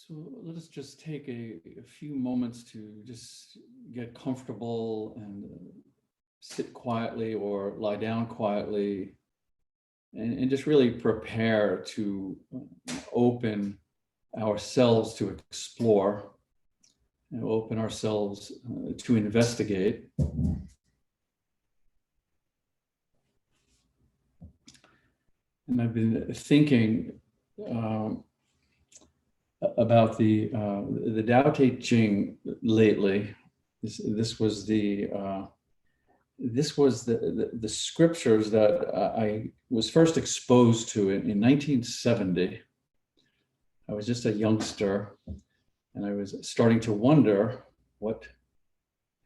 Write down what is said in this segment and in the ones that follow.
So let us just take a few moments to just get comfortable and sit quietly or lie down quietly and just really prepare to open ourselves to explore and open ourselves to investigate. And I've been thinking about the Tao Te Ching lately. This was the scriptures that I was first exposed to in 1970. I was just a youngster, and I was starting to wonder what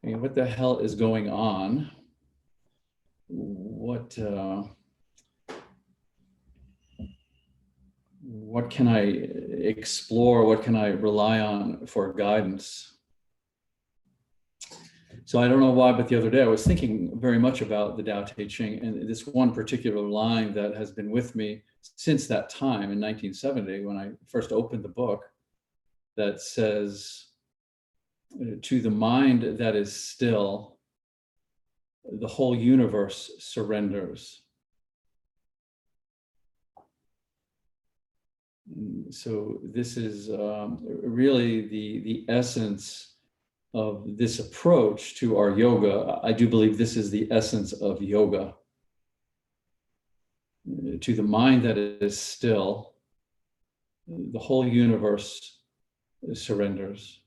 the hell is going on. What can I explore? What can I rely on for guidance? So I don't know why, but the other day I was thinking very much about the Tao Te Ching and this one particular line that has been with me since that time in 1970 when I first opened the book, that says, "To the mind that is still, the whole universe surrenders." So this is really the essence of this approach to our yoga. I do believe this is the essence of yoga. To the mind that is still, the whole universe surrenders.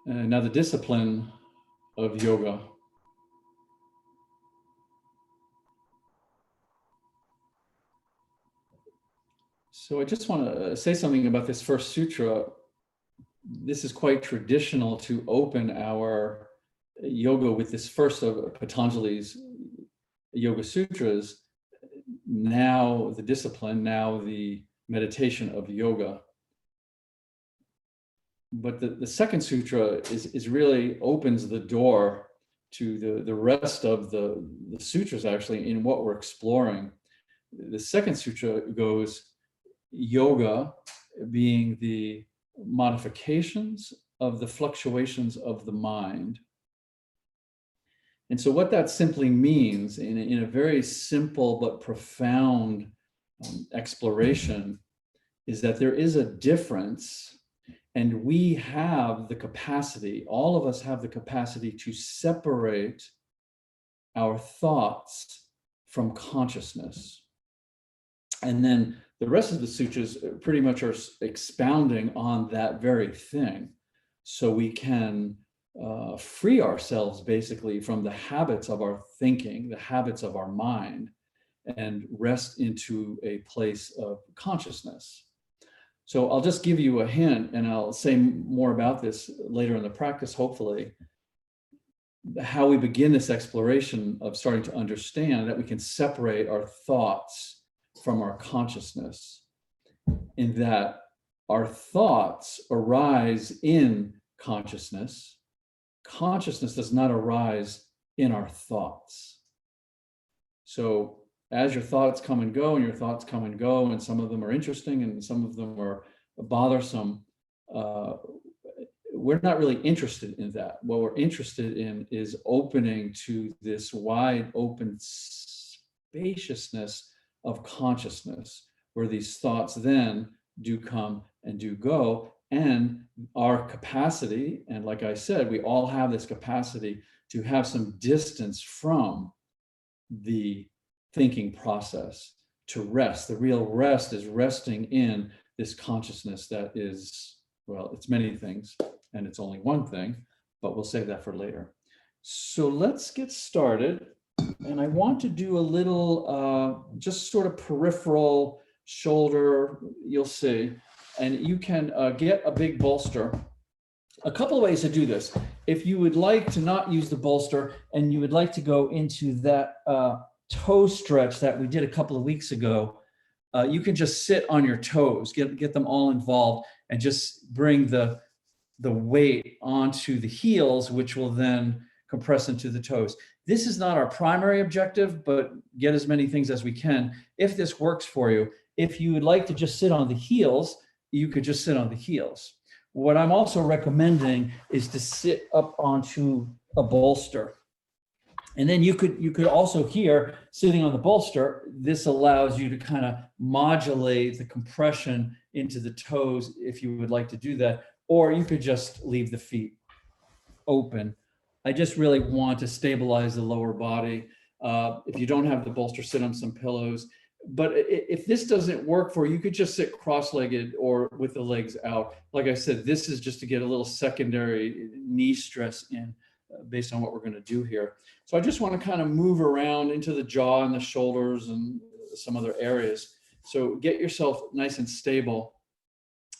Now the discipline of yoga. So I just want to say something about this first sutra. This is quite traditional to open our yoga with this first of Patanjali's Yoga Sutras, now the discipline, now the meditation of yoga. But the second sutra is really opens the door to the rest of the sutras actually in what we're exploring. The second sutra goes, yoga being the modifications of the fluctuations of the mind. And so what that simply means in a very simple but profound exploration is that there is a difference, and we have the capacity, all of us have the capacity to separate our thoughts from consciousness. And then the rest of the sutras pretty much are expounding on that very thing. So we can free ourselves basically from the habits of our thinking, the habits of our mind, and rest into a place of consciousness. So I'll just give you a hint, and I'll say more about this later in the practice, hopefully, how we begin this exploration of starting to understand that we can separate our thoughts from our consciousness, in that our thoughts arise in consciousness. Consciousness does not arise in our thoughts. So as your thoughts come and go, and your thoughts come and go, and some of them are interesting and some of them are bothersome, we're not really interested in that. What we're interested in is opening to this wide open spaciousness of consciousness, where these thoughts then do come and do go, and our capacity, and like I said, we all have this capacity to have some distance from the thinking process, to rest. The real rest is resting in this consciousness that is, well, it's many things, and it's only one thing, but we'll save that for later. So let's get started. And I want to do a little, just sort of peripheral shoulder, you'll see. And you can get a big bolster. A couple of ways to do this. If you would like to not use the bolster and you would like to go into that toe stretch that we did a couple of weeks ago, you can just sit on your toes, get them all involved, and just bring the weight onto the heels, which will then compress into the toes. This is not our primary objective, but get as many things as we can. If this works for you, if you would like to just sit on the heels, you could just sit on the heels. What I'm also recommending is to sit up onto a bolster. And then you could also here, sitting on the bolster, this allows you to kind of modulate the compression into the toes if you would like to do that, or you could just leave the feet open. I just really want to stabilize the lower body. If you don't have the bolster, sit on some pillows. But if this doesn't work for you, you could just sit cross-legged or with the legs out. Like I said, this is just to get a little secondary knee stress in based on what we're going to do here. So I just want to kind of move around into the jaw and the shoulders and some other areas. So get yourself nice and stable.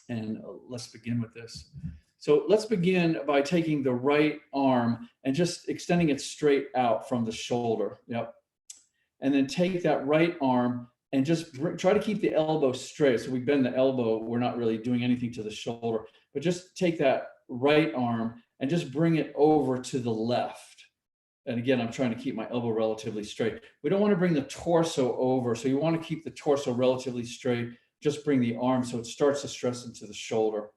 And let's begin with this. So let's begin by taking the right arm and just extending it straight out from the shoulder. Yep. And then take that right arm and just try to keep the elbow straight. So we bend the elbow, we're not really doing anything to the shoulder, but just take that right arm and just bring it over to the left. And again, I'm trying to keep my elbow relatively straight. We don't want to bring the torso over. So you want to keep the torso relatively straight. Just bring the arm so it starts to stress into the shoulder.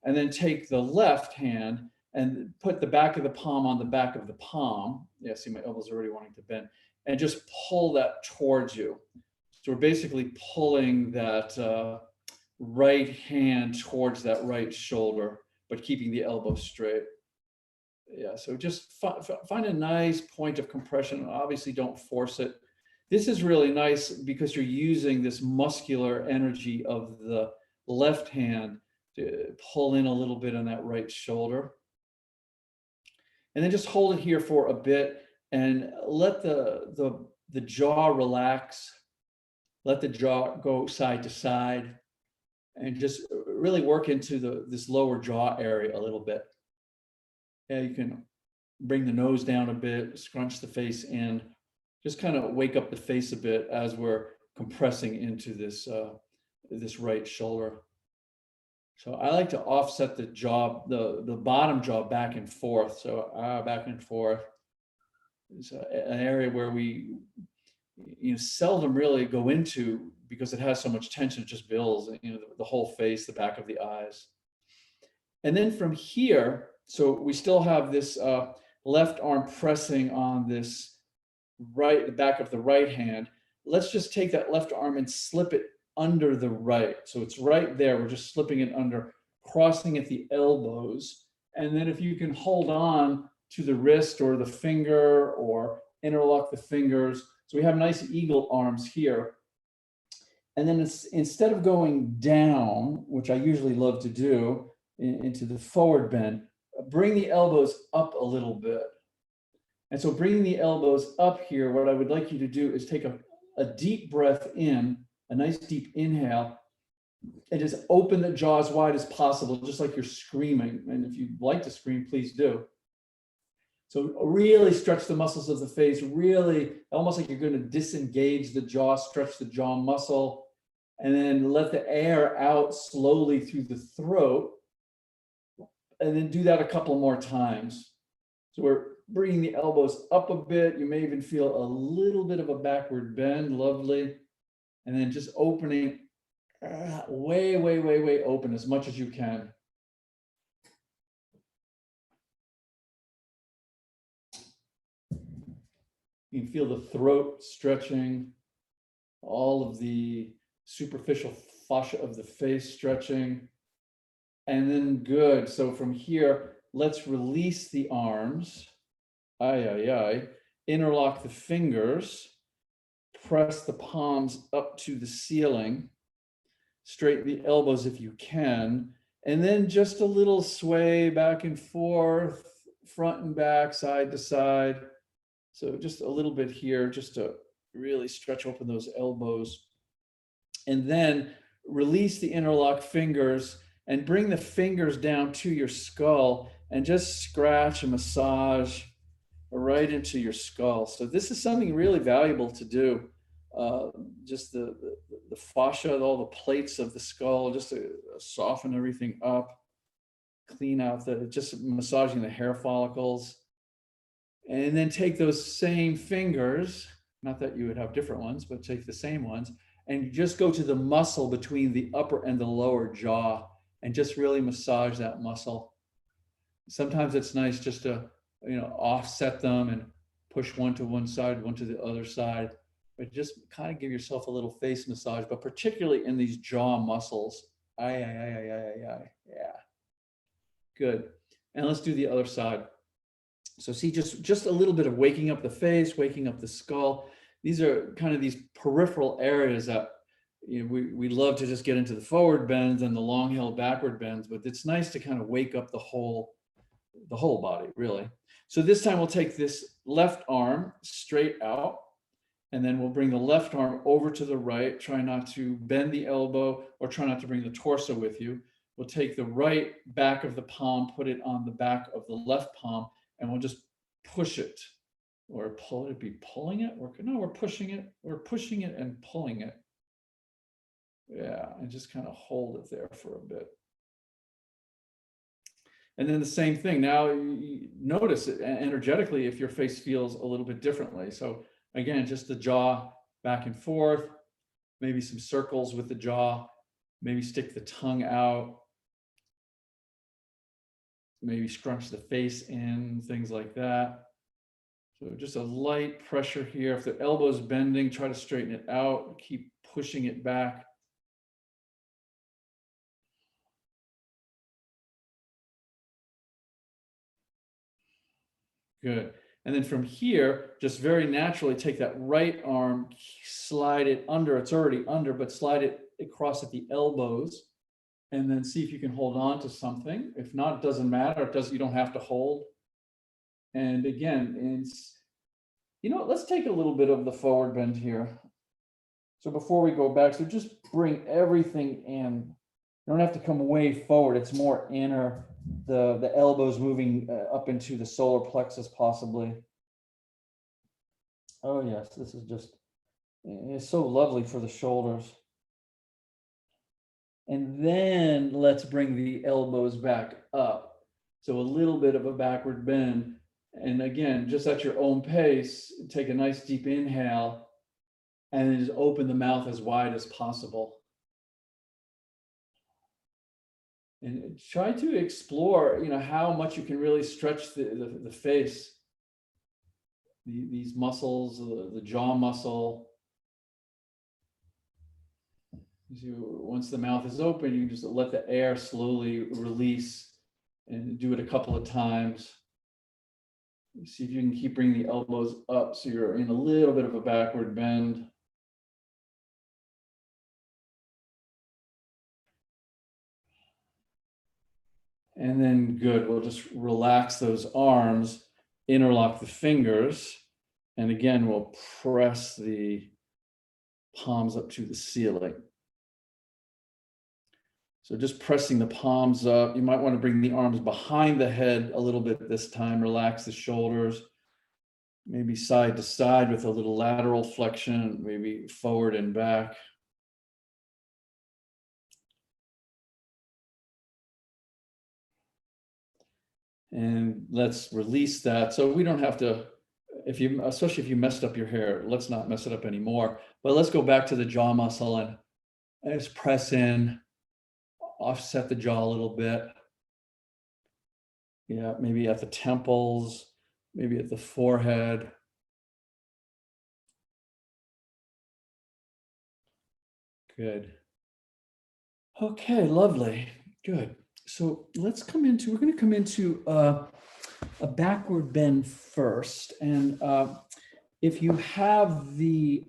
And then take the left hand and put the back of the palm on the back of the palm. Yeah, see, my elbow's already wanting to bend. And just pull that towards you. So we're basically pulling that right hand towards that right shoulder, but keeping the elbow straight. Yeah, so just find a nice point of compression. Obviously, don't force it. This is really nice because you're using this muscular energy of the left hand to pull in a little bit on that right shoulder. And then just hold it here for a bit and let the jaw relax. Let the jaw go side to side and just really work into this lower jaw area a little bit. Yeah, you can bring the nose down a bit, scrunch the face in, just kind of wake up the face a bit as we're compressing into this, this right shoulder. So I like to offset the jaw, the bottom jaw back and forth. So back and forth. It's an area where we seldom really go into because it has so much tension, it just builds, the whole face, the back of the eyes. And then from here, so we still have this left arm pressing on this the back of the right hand. Let's just take that left arm and slip it under the right. So it's right there. We're just slipping it under, crossing at the elbows. And then if you can hold on to the wrist or the finger or interlock the fingers. So we have nice eagle arms here. And then instead of going down, which I usually love to do, into the forward bend, bring the elbows up a little bit. And so bringing the elbows up here, what I would like you to do is take a deep breath in, a nice deep inhale, and just open the jaw as wide as possible, just like you're screaming. And if you'd like to scream, please do. So really stretch the muscles of the face, really almost like you're going to disengage the jaw, stretch the jaw muscle, and then let the air out slowly through the throat. And then do that a couple more times. So we're bringing the elbows up a bit. You may even feel a little bit of a backward bend, lovely. And then just opening way, way, way, way open as much as you can. You can feel the throat stretching, all of the superficial fascia of the face stretching. And then good. So from here, let's release the arms. Interlock the fingers. Press the palms up to the ceiling. Straighten the elbows if you can. And then just a little sway back and forth. front and back, side to side. So just a little bit here, just to really stretch open those elbows. And then release the interlock fingers and bring the fingers down to your skull and just scratch and massage right into your skull. So this is something really valuable to do. Just the fascia, all the plates of the skull, just to soften everything up, clean out just massaging the hair follicles. And then take those same fingers, not that you would have different ones, but take the same ones, and just go to the muscle between the upper and the lower jaw and just really massage that muscle. Sometimes it's nice just to, offset them and push one to one side, one to the other side, but just kind of give yourself a little face massage, but particularly in these jaw muscles. Yeah. Good. And let's do the other side. So see, just a little bit of waking up the face, waking up the skull. These are kind of these peripheral areas that we love to just get into the forward bends and the long held backward bends, but it's nice to kind of wake up the whole body, really. So this time we'll take this left arm straight out, and then we'll bring the left arm over to the right. Try not to bend the elbow or try not to bring the torso with you. We'll take the right back of the palm, put it on the back of the left palm, and we'll just push it or pull it. Be pulling it? We're pushing it. We're pushing it and pulling it. Yeah, and just kind of hold it there for a bit. And then the same thing. Now you notice it energetically if your face feels a little bit differently. So again, just the jaw back and forth, maybe some circles with the jaw, maybe stick the tongue out, maybe scrunch the face in, things like that. So just a light pressure here. If the elbow's bending, try to straighten it out, keep pushing it back. Good. And then from here, just very naturally take that right arm, slide it under. It's already under, but slide it across at the elbows, and then see if you can hold on to something. If not, it doesn't matter. You don't have to hold. And again, let's take a little bit of the forward bend here. So before we go back, so just bring everything in. You don't have to come way forward. It's more inner. The elbows moving up into the solar plexus possibly. Oh yes, this is it's so lovely for the shoulders. And then let's bring the elbows back up. So a little bit of a backward bend. And again, just at your own pace, take a nice deep inhale and then just open the mouth as wide as possible. And try to explore, how much you can really stretch the face, these muscles, the jaw muscle. Once the mouth is open, you just let the air slowly release and do it a couple of times. See if you can keep bringing the elbows up so you're in a little bit of a backward bend. And then good, we'll just relax those arms, interlock the fingers, and again, we'll press the palms up to the ceiling. So just pressing the palms up. You might want to bring the arms behind the head a little bit this time, relax the shoulders, maybe side to side with a little lateral flexion, maybe forward and back. And let's release that. So we don't have to, especially if you messed up your hair, let's not mess it up anymore. But let's go back to the jaw muscle and just press in, offset the jaw a little bit. Yeah, maybe at the temples, maybe at the forehead. Good. Okay, lovely. Good. So we're going to come into a backward bend first. And if you have the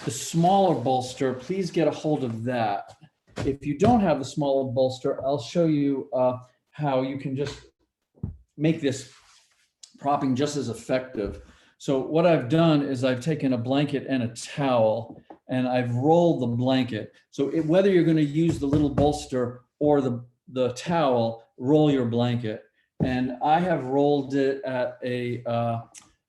smaller bolster, please get a hold of that. If you don't have the smaller bolster, I'll show you how you can just make this propping just as effective. So what I've done is I've taken a blanket and a towel and I've rolled the blanket. So whether you're going to use the little bolster or the towel, roll your blanket. And I have rolled it at a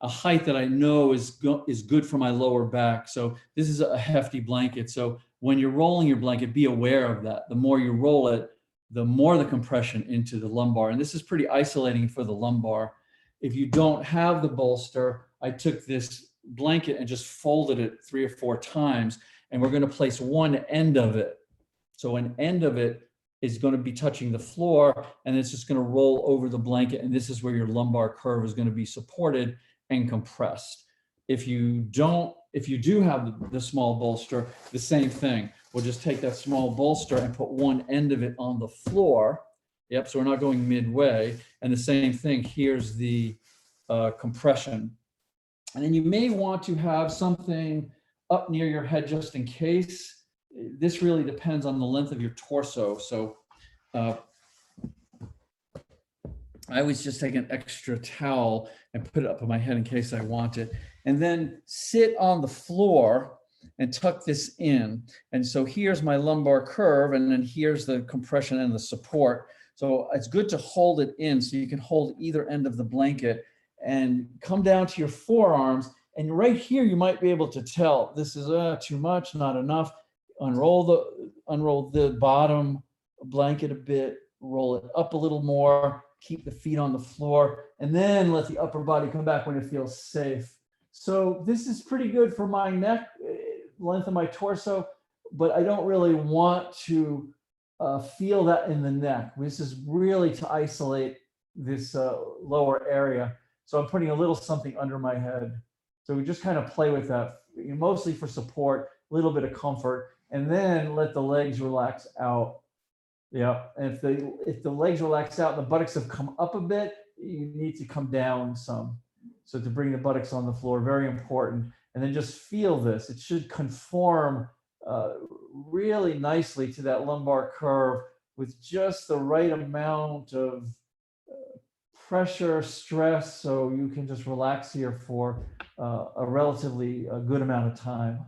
height that I know is good for my lower back. So this is a hefty blanket. So when you're rolling your blanket, be aware of that. The more you roll it, the more the compression into the lumbar. And this is pretty isolating for the lumbar. If you don't have the bolster, I took this blanket and just folded it 3 or 4 times, and we're going to place one end of it. So an end of it is going to be touching the floor, and it's just going to roll over the blanket, and this is where your lumbar curve is going to be supported and compressed. If you do have the small bolster, the same thing. We'll just take that small bolster and put one end of it on the floor. Yep, so we're not going midway. And the same thing, here's the compression. And then you may want to have something up near your head just in case. This really depends on the length of your torso. So I always just take an extra towel and put it up on my head in case I want it. And then sit on the floor and tuck this in. And so here's my lumbar curve, and then here's the compression and the support. So it's good to hold it in so you can hold either end of the blanket and come down to your forearms. And right here, you might be able to tell this is too much, not enough. Unroll the bottom blanket a bit, roll it up a little more, keep the feet on the floor, and then let the upper body come back when it feels safe. So this is pretty good for my neck, length of my torso, but I don't really want to feel that in the neck. This is really to isolate this lower area. So I'm putting a little something under my head. So we just kind of play with that, mostly for support, a little bit of comfort, and then let the legs relax out. Yeah, and if the legs relax out and the buttocks have come up a bit, you need to come down some. So to bring the buttocks on the floor, very important. And then just feel this. It should conform really nicely to that lumbar curve with just the right amount of pressure, stress, so you can just relax here for a relatively good amount of time.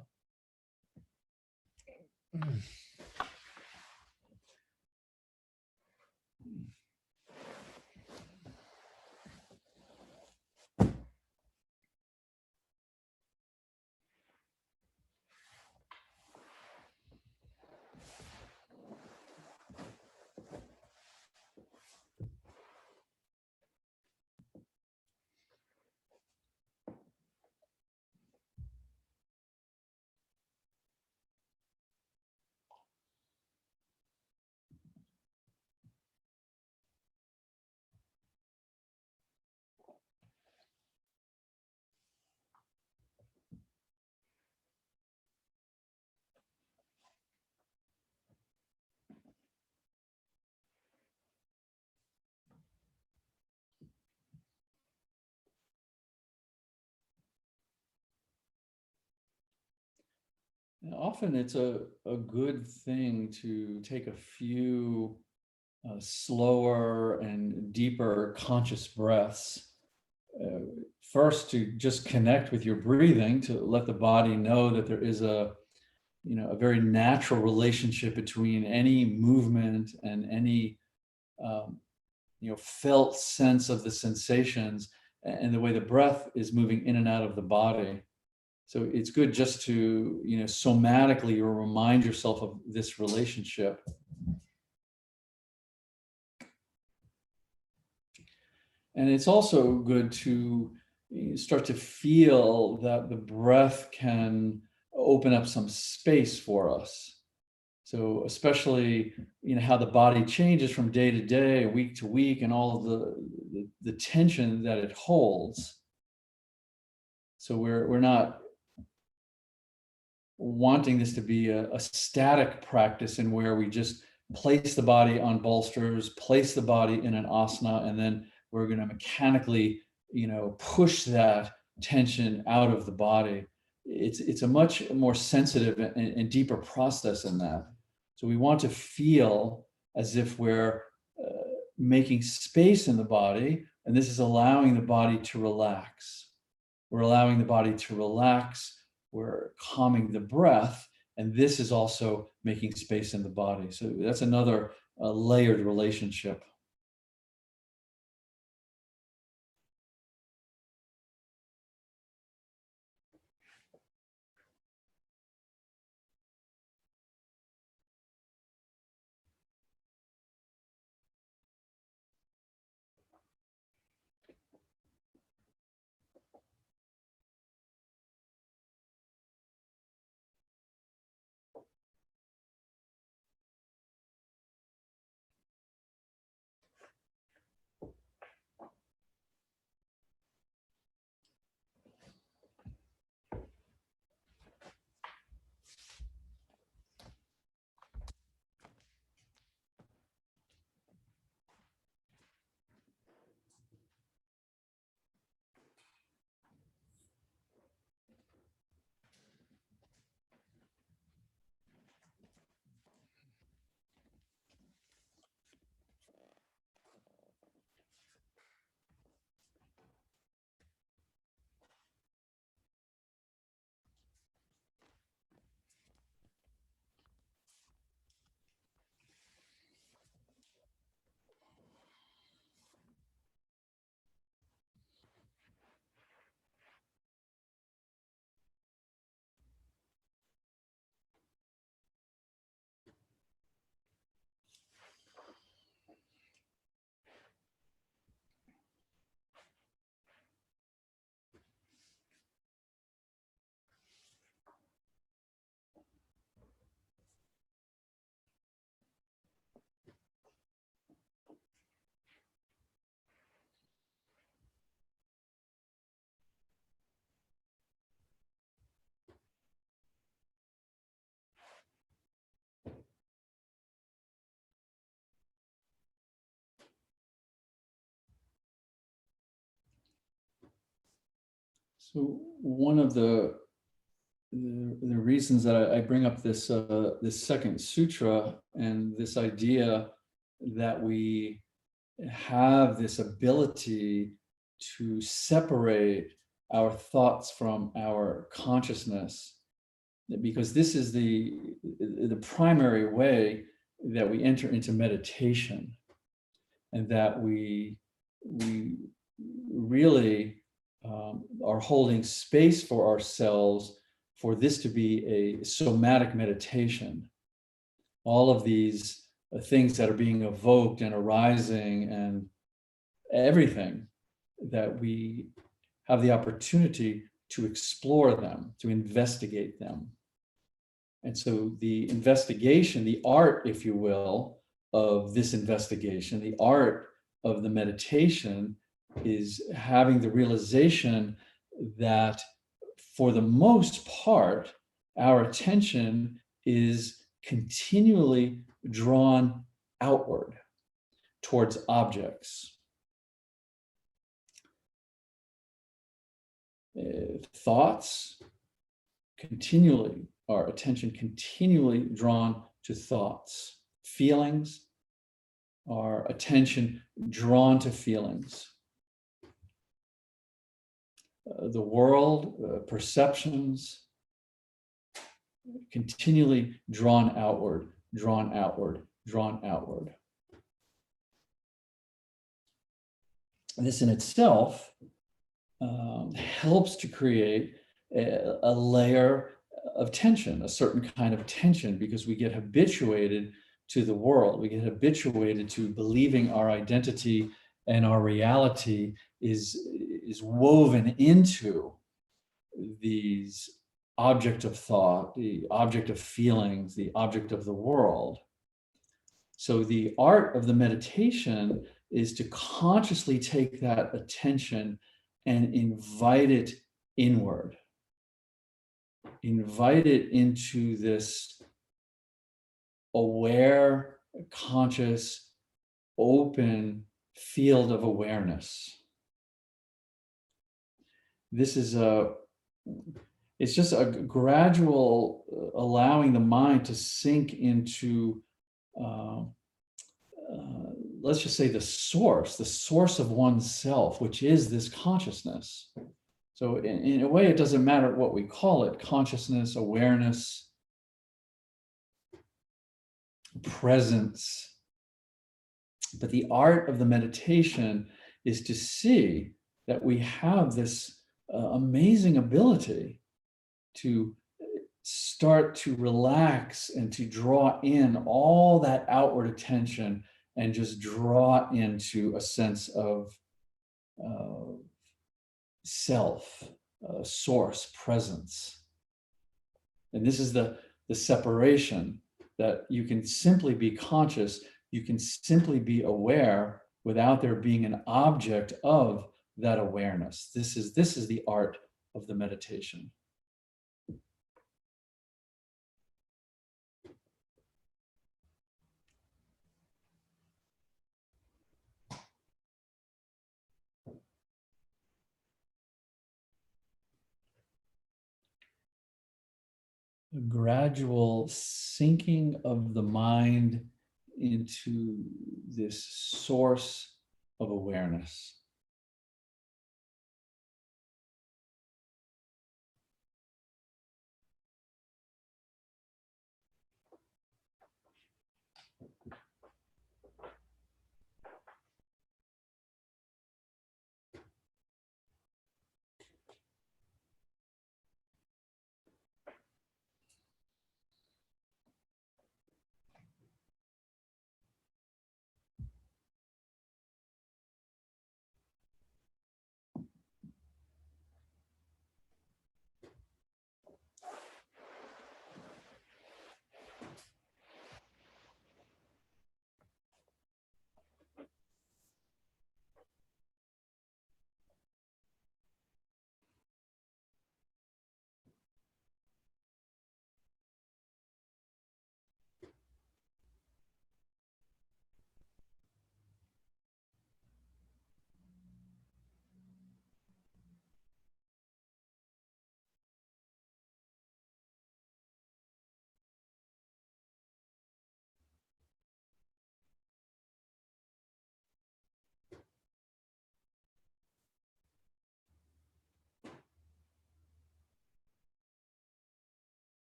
Often it's a good thing to take a few slower and deeper conscious breaths. First, to just connect with your breathing, to let the body know that there is a very natural relationship between any movement and any felt sense of the sensations and the way the breath is moving in and out of the body. So it's good just to, somatically remind yourself of this relationship. And it's also good to start to feel that the breath can open up some space for us. So especially, how the body changes from day to day, week to week, and all of the tension that it holds. So we're not wanting this to be a static practice in where we just place the body on bolsters, place the body in an asana, and then we're going to mechanically, push that tension out of the body. It's a much more sensitive and deeper process than that. So we want to feel as if we're making space in the body And this is allowing the body to relax. We're allowing the body to relax. We're calming the breath. And this is also making space in the body. So that's another layered relationship. So one of the reasons that I bring up this this second sutra and this idea that we have this ability to separate our thoughts from our consciousness, because this is the primary way that we enter into meditation, and that we really are holding space for ourselves for this to be a somatic meditation. All of these things that are being evoked and arising, and everything, that we have the opportunity to explore them, to investigate them. And so the investigation, the art, if you will, of this investigation, the art of the meditation, is having the realization that for the most part, our attention is continually drawn outward towards objects. Thoughts, continually, our attention continually drawn to thoughts. Feelings, our attention drawn to feelings. The world, perceptions, continually drawn outward, drawn outward, drawn outward. And this in itself helps to create a layer of tension, a certain kind of tension, because we get habituated to the world. We get habituated to believing our identity and our reality is woven into these object of thought, the object of feelings, the object of the world. So the art of the meditation is to consciously take that attention and invite it inward. Invite it into this aware, conscious, open field of awareness. This is it's just a gradual allowing the mind to sink into let's just say the source of oneself, which is this consciousness. So in a way, it doesn't matter what we call it, consciousness, awareness, presence. But the art of the meditation is to see that we have this amazing ability to start to relax and to draw in all that outward attention and just draw into a sense of self, source, presence. And this is the separation, that you can simply be conscious, you can simply be aware without there being an object of that awareness. This is the art of the meditation. A gradual sinking of the mind into this source of awareness.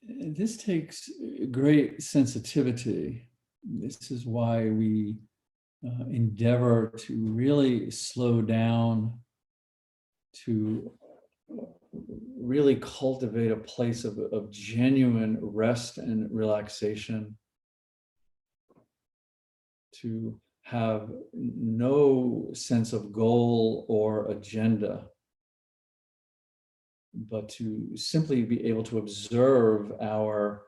This takes great sensitivity. This is why we endeavor to really slow down, to really cultivate a place of genuine rest and relaxation, to have no sense of goal or agenda, but to simply be able to observe our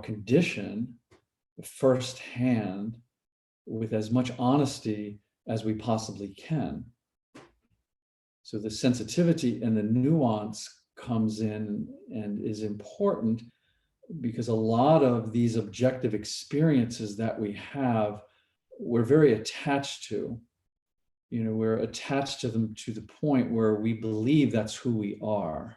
condition firsthand with as much honesty as we possibly can. So the sensitivity and the nuance comes in and is important, because a lot of these objective experiences that we have, we're very attached to. You know, we're attached to them to the point where we believe that's who we are.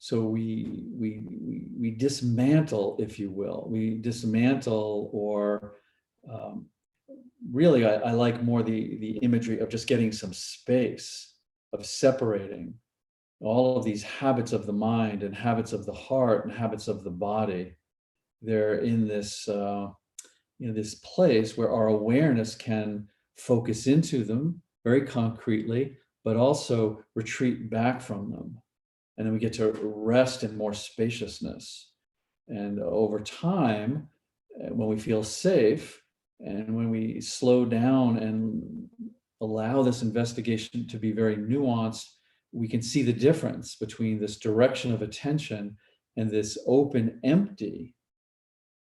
So we dismantle, if you will, we dismantle, or really, I like more the imagery of just getting some space, of separating all of these habits of the mind and habits of the heart and habits of the body. They're in this this place where our awareness can focus into them very concretely, but also retreat back from them. And then we get to rest in more spaciousness. And over time, when we feel safe and when we slow down and allow this investigation to be very nuanced, we can see the difference between this direction of attention and this open, empty,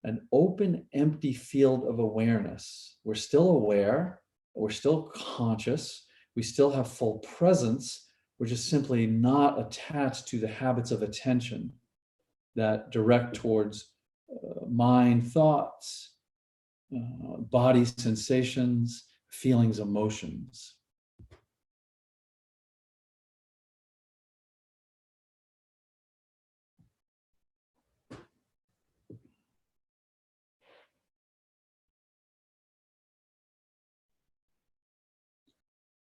an open, empty field of awareness. We're still aware, we're still conscious, we still have full presence. We're just simply not attached to the habits of attention that direct towards mind thoughts, body sensations, feelings, emotions.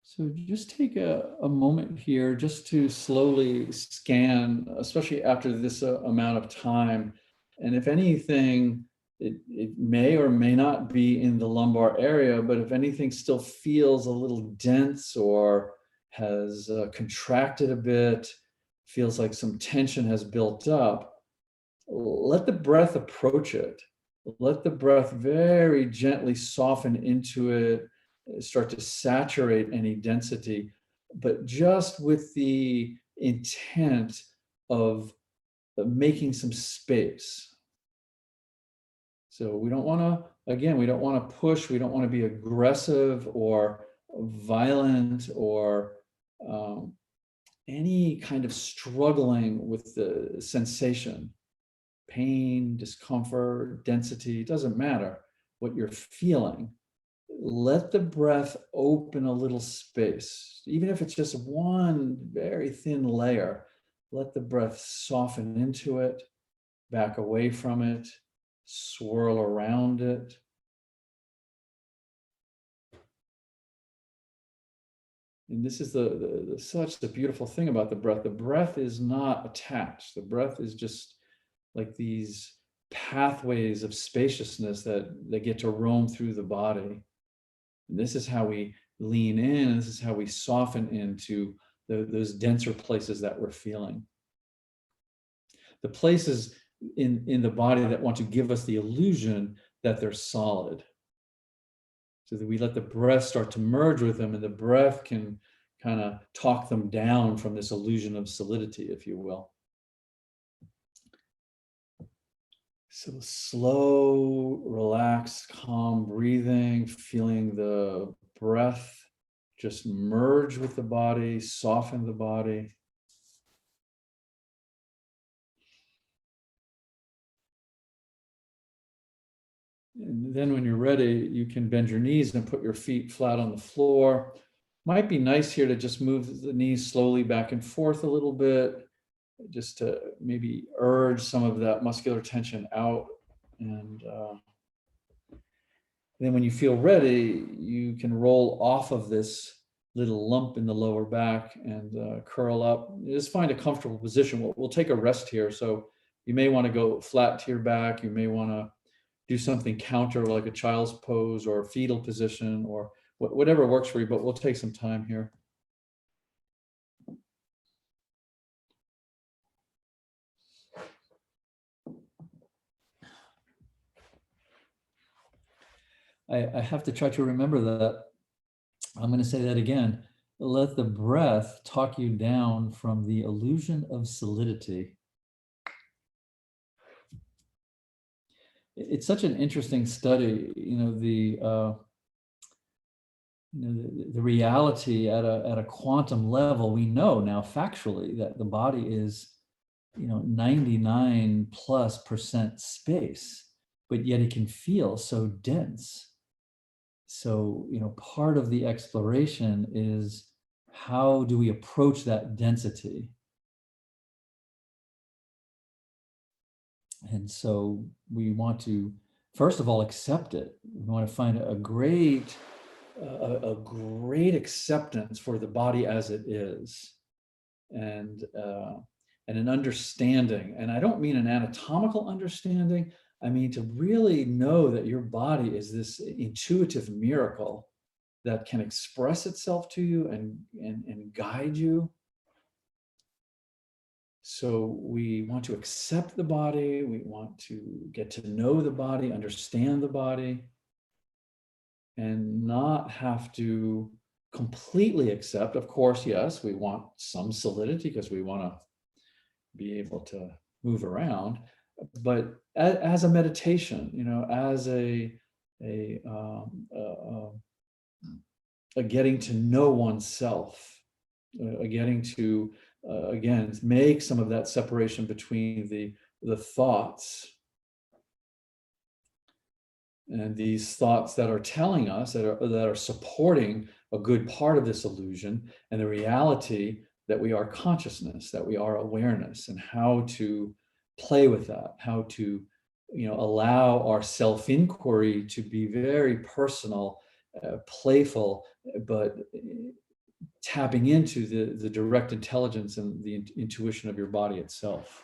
So just take a moment here just to slowly scan, especially after this amount of time. And if anything, it may or may not be in the lumbar area, but if anything still feels a little dense or has contracted a bit, feels like some tension has built up, let the breath approach it. Let the breath very gently soften into it, start to saturate any density, but just with the intent of making some space. So we don't want to, again, we don't want to push, we don't want to be aggressive or violent or any kind of struggling with the sensation. Pain, discomfort, density, it doesn't matter what you're feeling. Let the breath open a little space, even if it's just one very thin layer. Let the breath soften into it, back away from it, swirl around it. And this is such the beautiful thing about the breath. The breath is not attached. The breath is just like these pathways of spaciousness that they get to roam through the body. And this is how we lean in, and this is how we soften into those denser places that we're feeling. The places in the body that want to give us the illusion that they're solid. So that we let the breath start to merge with them, and the breath can kind of talk them down from this illusion of solidity, if you will. So slow, relaxed, calm breathing, feeling the breath just merge with the body, soften the body. And then when you're ready, you can bend your knees and put your feet flat on the floor. Might be nice here to just move the knees slowly back and forth a little bit, just to maybe urge some of that muscular tension out. And then when you feel ready, you can roll off of this little lump in the lower back and curl up. Just find a comfortable position. We'll take a rest here. So you may want to go flat to your back. You may want to do something counter like a child's pose or a fetal position or whatever works for you, but we'll take some time here. I have to try to remember that. I'm going to say that again. Let the breath talk you down from the illusion of solidity. It's such an interesting study, the reality at a quantum level. We know now factually that the body is 99+% space, but yet it can feel so dense. So part of the exploration is, how do we approach that density? And so we want to, first of all, accept it. We want to find a great acceptance for the body as it is, and an understanding. And I don't mean an anatomical understanding. I mean to really know that your body is this intuitive miracle that can express itself to you and guide you. So we want to accept the body. We want to get to know the body, understand the body, and not have to completely accept. Of course, yes, we want some solidity because we want to be able to move around, but as a meditation, as a getting to know oneself, a getting to again make some of that separation between the thoughts and these thoughts that are telling us, that are supporting a good part of this illusion, and the reality that we are consciousness, that we are awareness, and how to play with that, how to allow our self-inquiry to be very personal, playful, but tapping into the direct intelligence and the intuition of your body itself.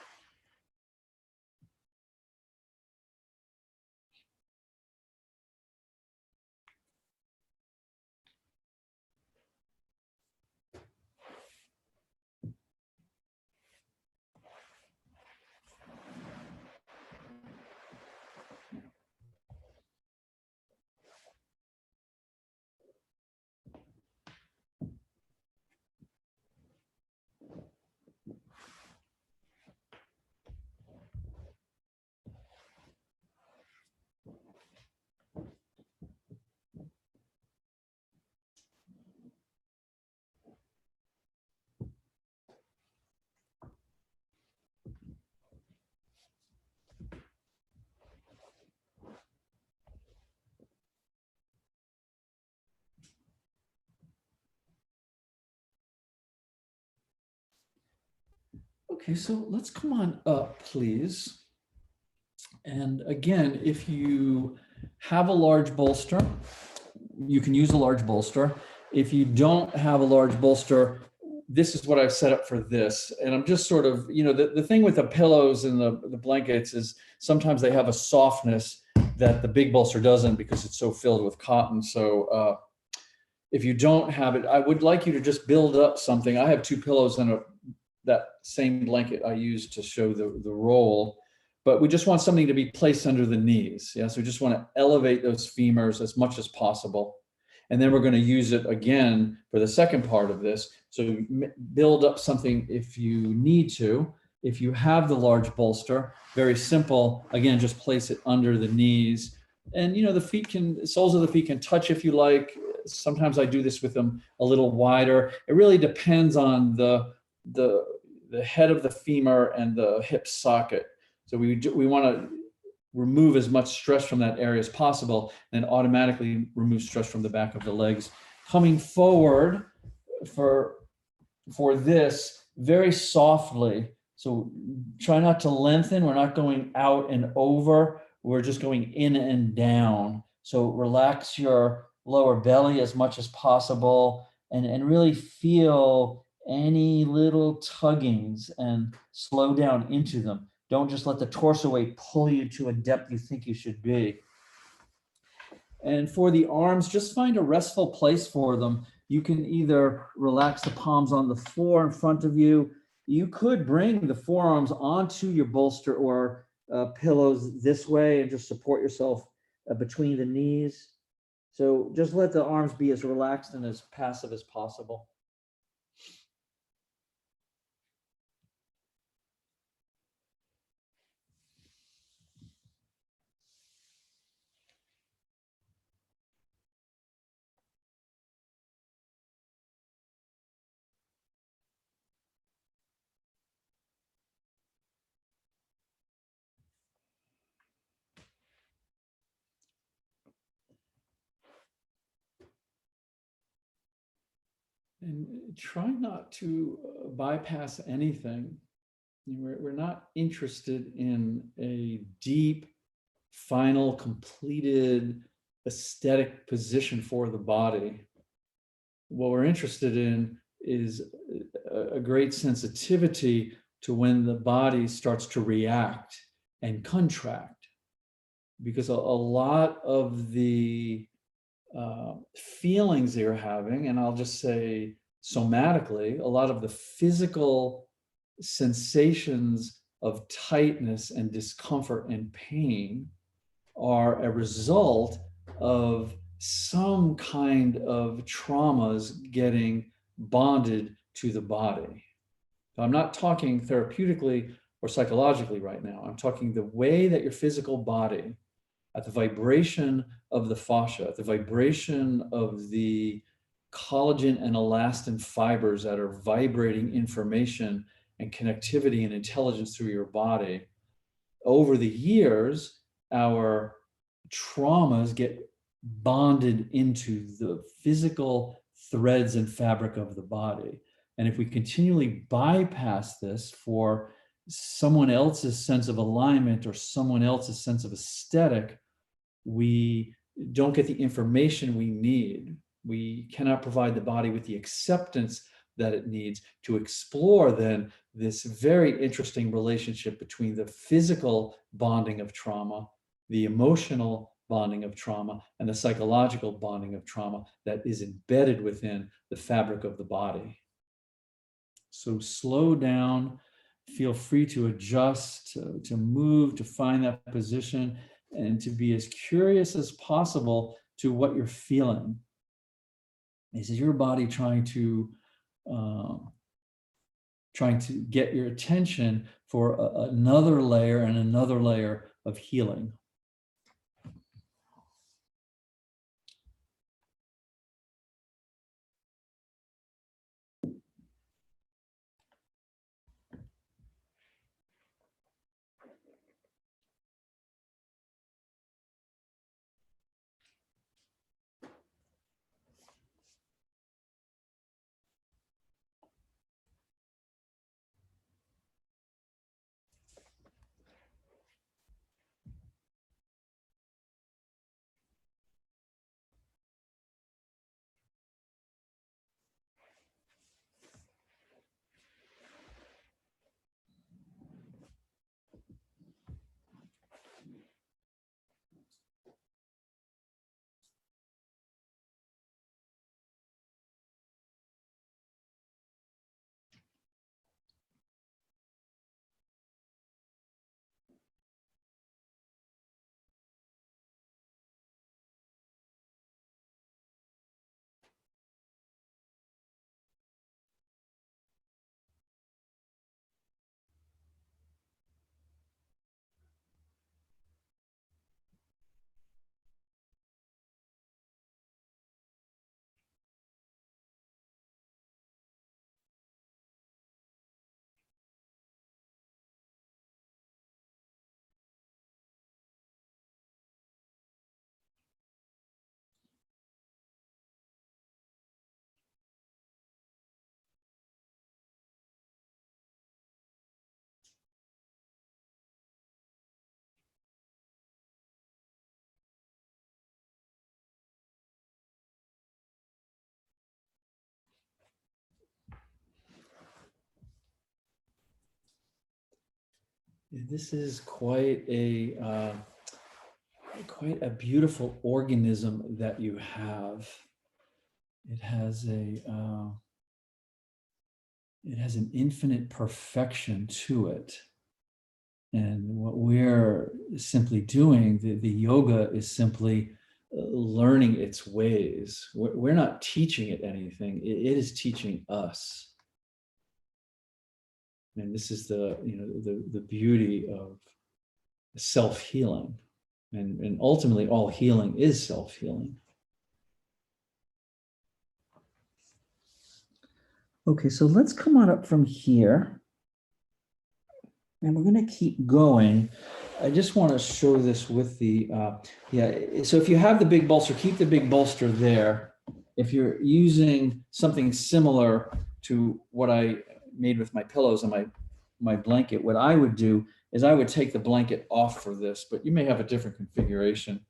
Okay, so let's come on up, please. And again, if you have a large bolster, you can use a large bolster. If you don't have a large bolster, this is what I've set up for this. And I'm just sort of, the thing with the pillows and the blankets is sometimes they have a softness that the big bolster doesn't because it's so filled with cotton. So if you don't have it, I would like you to just build up something. I have two pillows and that same blanket I use to show the roll, but we just want something to be placed under the knees. Yeah, so we just want to elevate those femurs as much as possible. And then we're going to use it again for the second part of this. So build up something if you need to. If you have the large bolster, very simple. Again, just place it under the knees. And the soles of the feet can touch if you like. Sometimes I do this with them a little wider. It really depends on the head of the femur and the hip socket. So we want to remove as much stress from that area as possible, and automatically remove stress from the back of the legs. Coming forward for this very softly. So try not to lengthen. We're not going out and over. We're just going in and down. So relax your lower belly as much as possible, and really feel any little tuggings and slow down into them. Don't just let the torso weight pull you to a depth you think you should be. And for the arms, just find a restful place for them. You can either relax the palms on the floor in front of you. You could bring the forearms onto your bolster or pillows this way and just support yourself between the knees. So just let the arms be as relaxed and as passive as possible. And try not to bypass anything. We're not interested in a deep, final, completed aesthetic position for the body. What we're interested in is a great sensitivity to when the body starts to react and contract, because a lot of the feelings they're having, and I'll just say somatically, a lot of the physical sensations of tightness and discomfort and pain are a result of some kind of traumas getting bonded to the body. I'm not talking therapeutically or psychologically right now. I'm talking the way that your physical body, at the vibration of the fascia, at the vibration of the collagen and elastin fibers that are vibrating information and connectivity and intelligence through your body. Over the years, our traumas get bonded into the physical threads and fabric of the body. And if we continually bypass this for someone else's sense of alignment or someone else's sense of aesthetic, we don't get the information we need. We cannot provide the body with the acceptance that it needs to explore then this very interesting relationship between the physical bonding of trauma, the emotional bonding of trauma, and the psychological bonding of trauma that is embedded within the fabric of the body. So slow down, feel free to adjust, to move, to find that position, and to be as curious as possible to what you're feeling. Is your body trying to get your attention for another layer and another layer of healing? This is quite a beautiful organism that you have. It has an infinite perfection to it. And what we're simply doing, the yoga is simply learning its ways. We're not teaching it anything. It is teaching us. And this is the beauty of self-healing. And ultimately, all healing is self-healing. Okay, so let's come on up from here. And we're going to keep going. I just want to show this with the, so if you have the big bolster, keep the big bolster there. If you're using something similar to what I made with my pillows and my my blanket, what I would do is I would take the blanket off for this, but you may have a different configuration.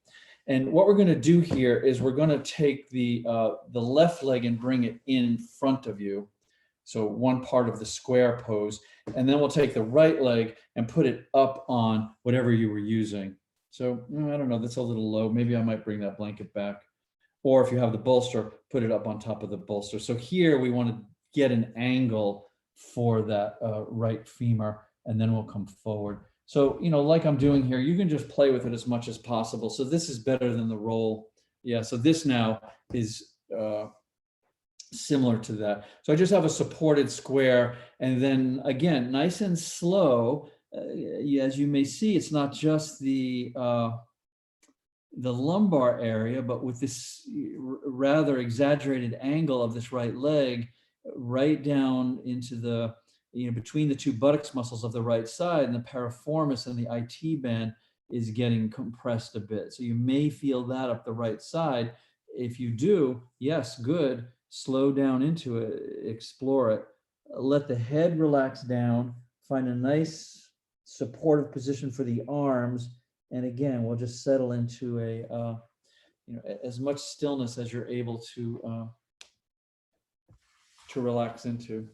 And what we're going to do here is we're going to take the left leg and bring it in front of you. So one part of the square pose, and then we'll take the right leg and put it up on whatever you were using. So I don't know, that's a little low. Maybe I might bring that blanket back. Or if you have the bolster, put it up on top of the bolster. So here we want to get an angle for that right femur, and then we'll come forward. So, like I'm doing here, you can just play with it as much as possible. So this is better than the roll. Yeah, so this now is similar to that. So I just have a supported square, and then again, nice and slow. As you may see, it's not just the lumbar area, but with this rather exaggerated angle of this right leg, right down into the, between the two buttocks muscles of the right side, and the piriformis and the IT band is getting compressed a bit. So you may feel that up the right side. If you do, yes, good. Slow down into it, explore it. Let the head relax down, find a nice supportive position for the arms. And again, we'll just settle into as much stillness as you're able to relax into.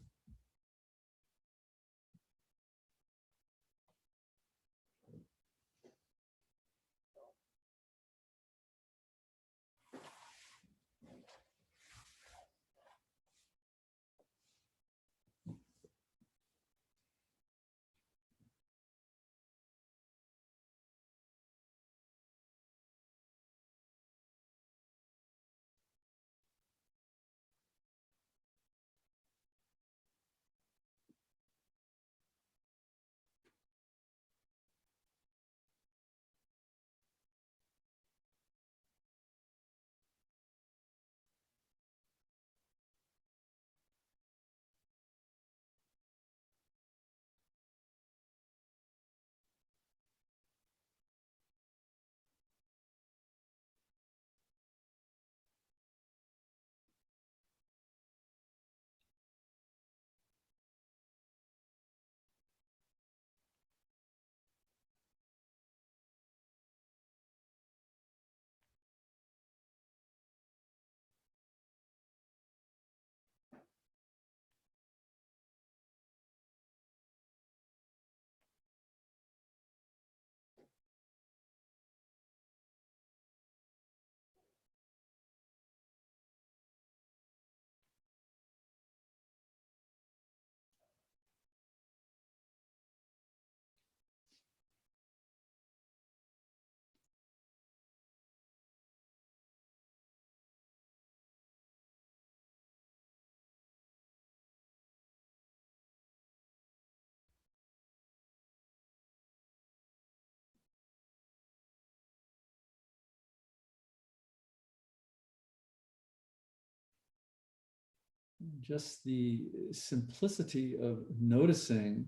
Just the simplicity of noticing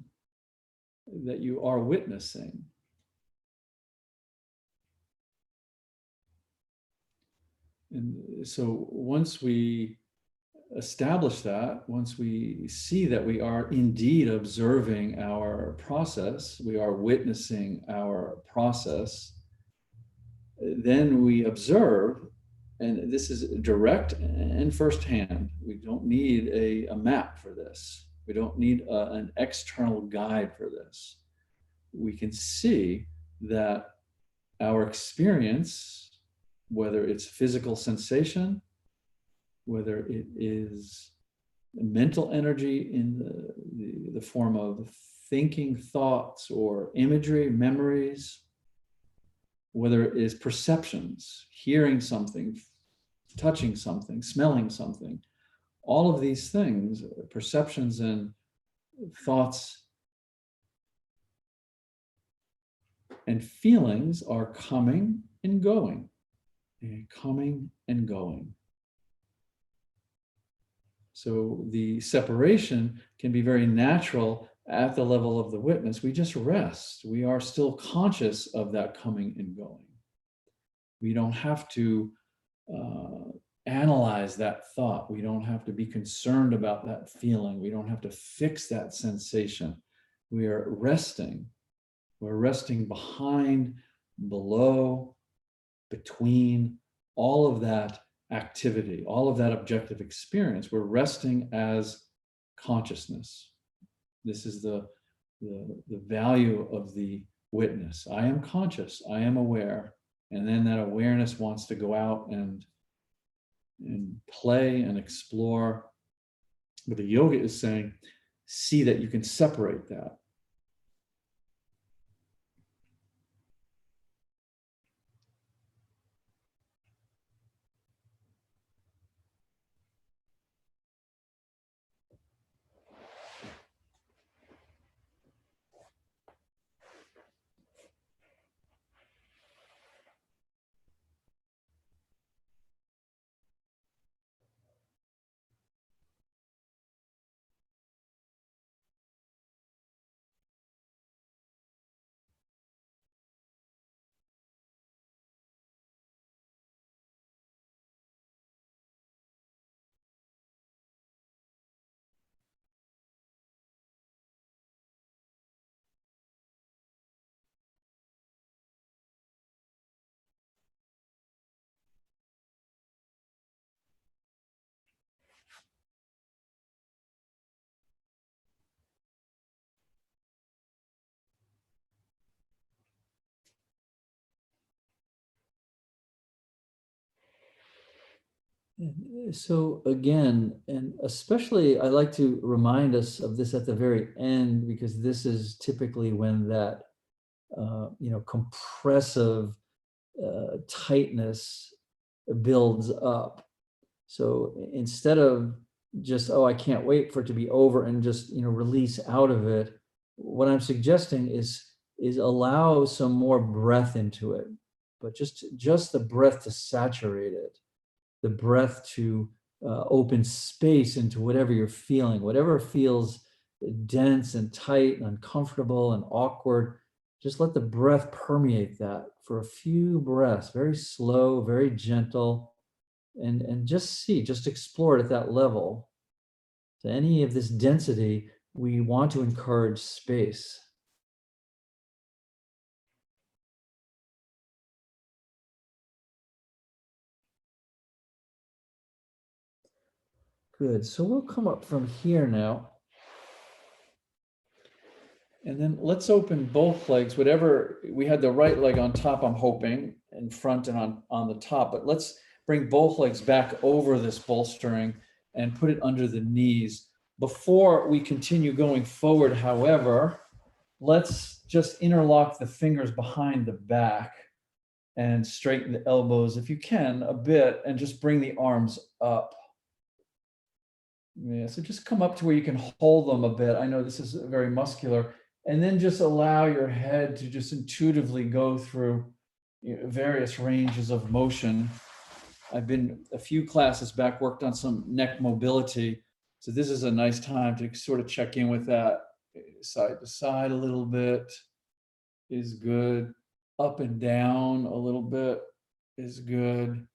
that you are witnessing. And so once we establish that, once we see that we are indeed observing our process, we are witnessing our process, then we observe, and this is direct and firsthand. We don't need a map for this. We don't need an external guide for this. We can see that our experience, whether it's physical sensation, whether it is mental energy in the form of thinking thoughts or imagery, memories, whether it is perceptions, hearing something, touching something, smelling something, all of these things, perceptions and thoughts and feelings are coming and going, and coming and going. So the separation can be very natural at the level of the witness. We just rest. We are still conscious of that coming and going. We don't have to analyze that thought. We don't have to be concerned about that feeling. We don't have to fix that sensation. we are resting. We're resting behind, below, between, all of that activity, all of that objective experience. We're resting as consciousness. This is the value of the witness. I am conscious, I am aware. And then that awareness wants to go out and play and explore. But the yoga is saying, see that you can separate that. So again, and especially I like to remind us of this at the very end, because this is typically when that compressive tightness builds up. So instead of just, oh, I can't wait for it to be over and just release out of it, what I'm suggesting is allow some more breath into it, but just the breath to saturate it, the breath to open space into whatever you're feeling, whatever feels dense and tight and uncomfortable and awkward. Just let the breath permeate that for a few breaths, very slow, very gentle, and just explore it at that level. To any of this density, we want to encourage space. Good. So we'll come up from here now. And then let's open both legs, whatever, we had the right leg on top, I'm hoping, in front and on the top, but let's bring both legs back over this bolstering and put it under the knees. Before we continue going forward, however, let's just interlock the fingers behind the back and straighten the elbows if you can a bit, and just bring the arms up. Yeah, so just come up to where you can hold them a bit. I know this is very muscular. And then just allow your head to just intuitively go through various ranges of motion. I've been a few classes back, worked on some neck mobility. So this is a nice time to sort of check in with that. Side to side a little bit is good. Up and down a little bit is good.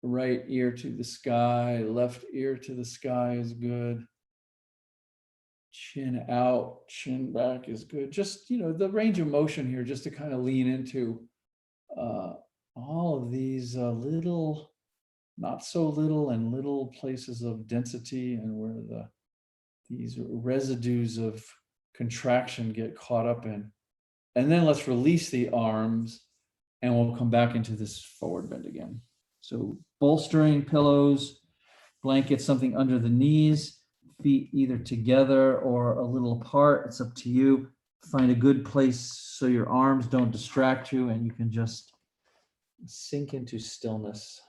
Right ear to the sky, left ear to the sky is good. Chin out, chin back is good. Just, the range of motion here, just to kind of lean into all of these little, not so little, and little places of density, and where these residues of contraction get caught up in. And then let's release the arms, and we'll come back into this forward bend again. So bolstering, pillows, blanket, something under the knees, feet either together or a little apart. It's up to you. Find a good place so your arms don't distract you and you can just sink into stillness.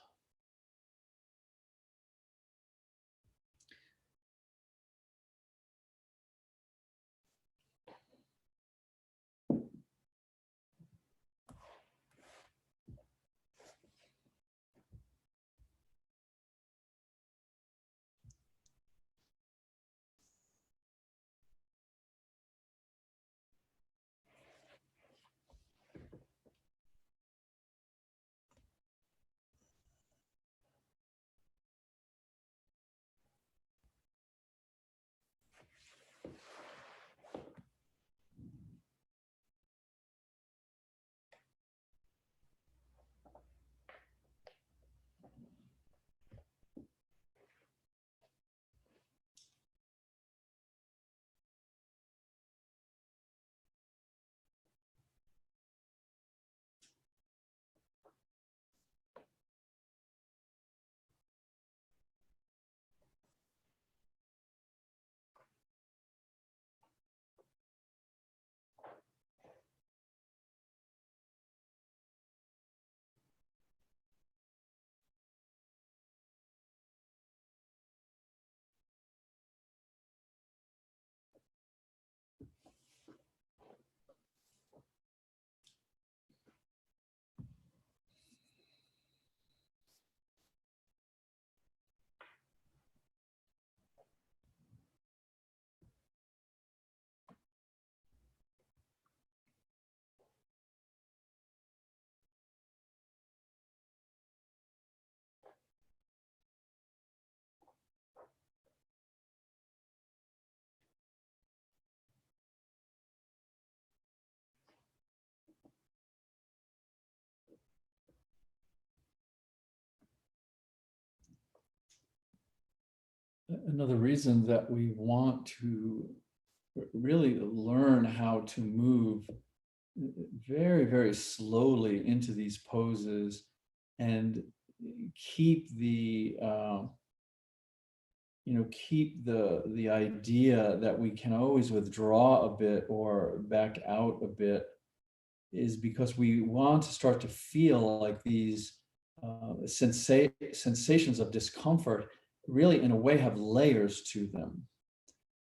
another reason that we want to really learn how to move very, very slowly into these poses and keep the keep the idea that we can always withdraw a bit or back out a bit, is because we want to start to feel like these sensations of discomfort really in a way have layers to them.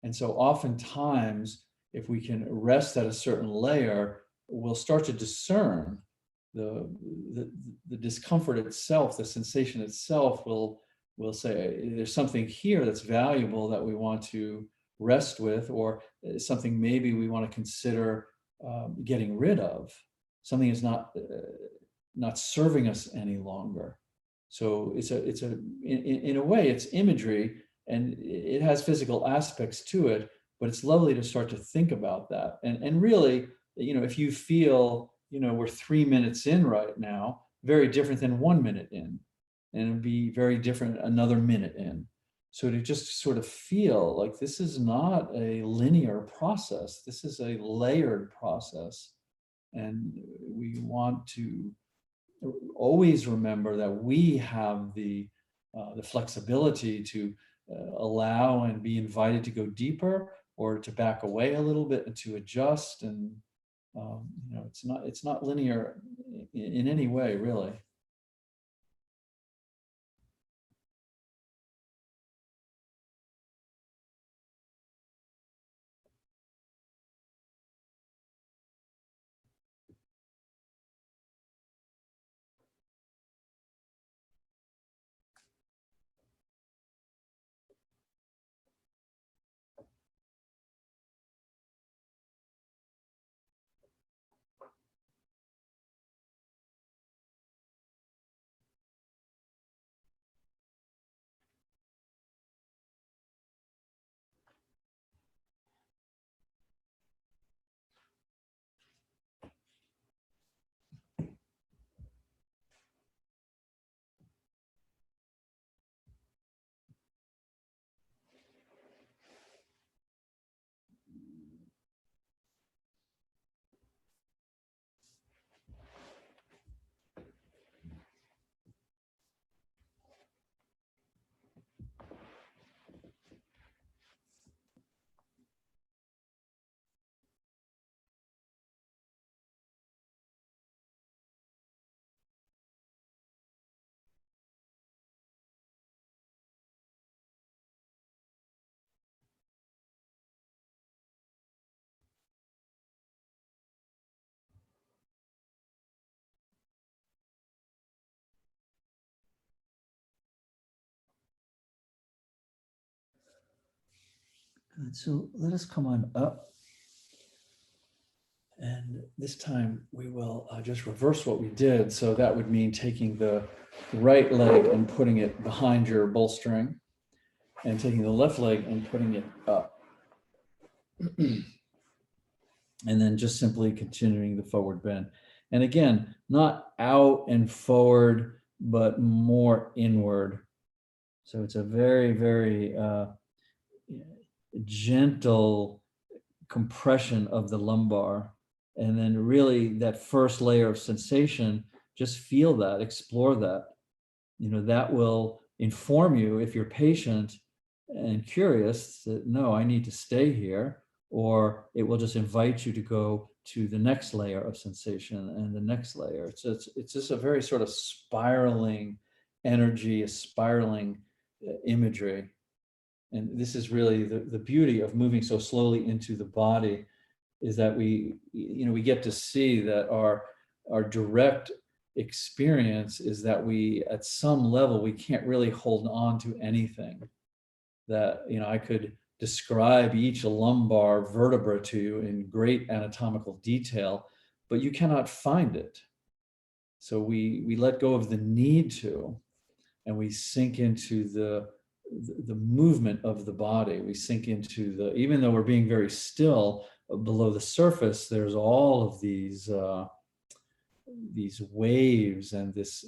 And so oftentimes, if we can rest at a certain layer, we'll start to discern the, the discomfort itself, the sensation itself will say, there's something here that's valuable that we want to rest with, or something maybe we want to consider getting rid of. Something is not serving us any longer. So in a way, it's imagery, and it has physical aspects to it, but it's lovely to start to think about that. And really, if you feel, we're 3 minutes in right now, very different than 1 minute in, and it'd be very different another minute in. So to just sort of feel like this is not a linear process, this is a layered process. And we want to always remember that we have the flexibility to allow and be invited to go deeper, or to back away a little bit and to adjust. And it's not linear in any way, really. Good. So let us come on up. And this time we will just reverse what we did. So that would mean taking the right leg and putting it behind your bolstering, and taking the left leg and putting it up. And then just simply continuing the forward bend. And again, not out and forward, but more inward. So it's a very, very gentle compression of the lumbar. And then really that first layer of sensation, just feel that, explore that. That will inform you, if you're patient and curious, that no, I need to stay here, or it will just invite you to go to the next layer of sensation and the next layer. It's just a very sort of spiraling energy, a spiraling imagery. And this is really the beauty of moving so slowly into the body, is that we get to see that our direct experience is that we, at some level, we can't really hold on to anything. That, I could describe each lumbar vertebra to you in great anatomical detail, but you cannot find it. So we let go of the need to, and we sink into the movement of the body. We sink into even though we're being very still, below the surface, there's all of these these waves and this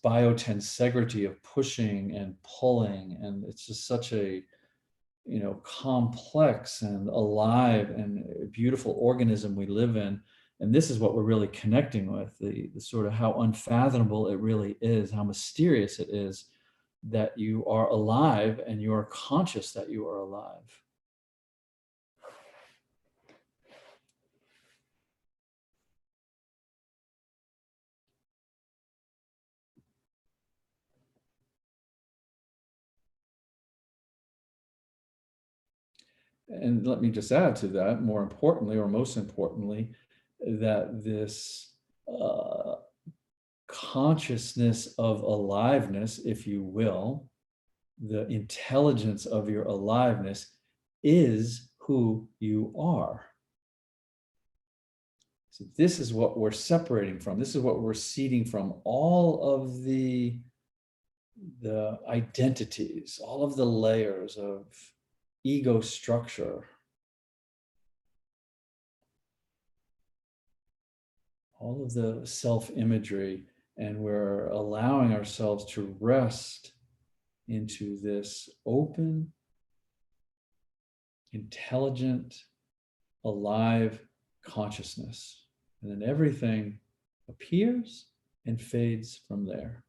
biotensegrity of pushing and pulling, and it's just such a complex and alive and beautiful organism we live in. And this is what we're really connecting with, the sort of how unfathomable it really is, how mysterious it is that you are alive and you are conscious that you are alive. And let me just add to that, more importantly, or most importantly, that this consciousness of aliveness, if you will, the intelligence of your aliveness is who you are. So this is what we're separating from. This is what we're seeding from. All of the identities, all of the layers of ego structure, all of the self-imagery, and we're allowing ourselves to rest into this open, intelligent, alive consciousness. And then everything appears and fades from there.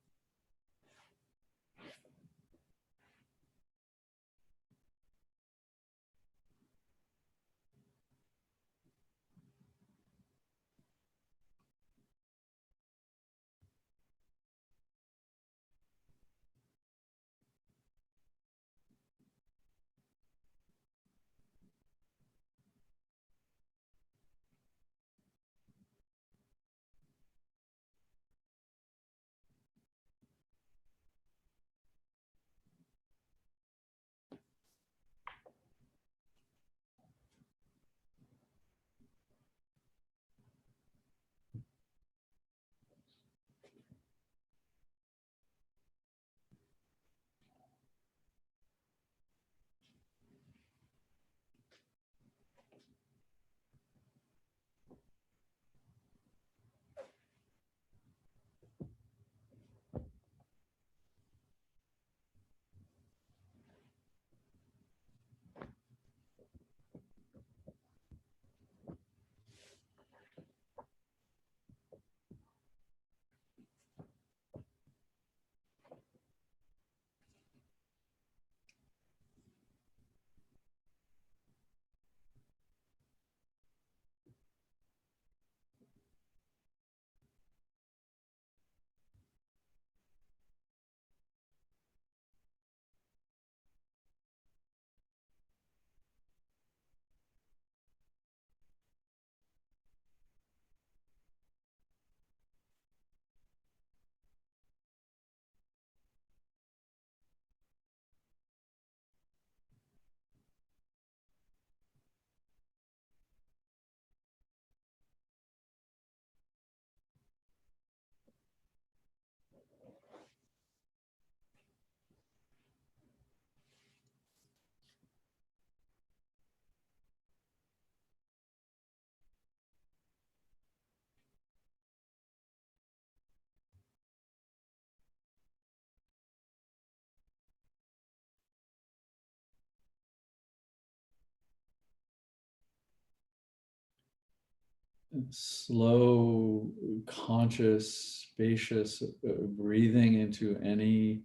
Slow, conscious, spacious breathing into any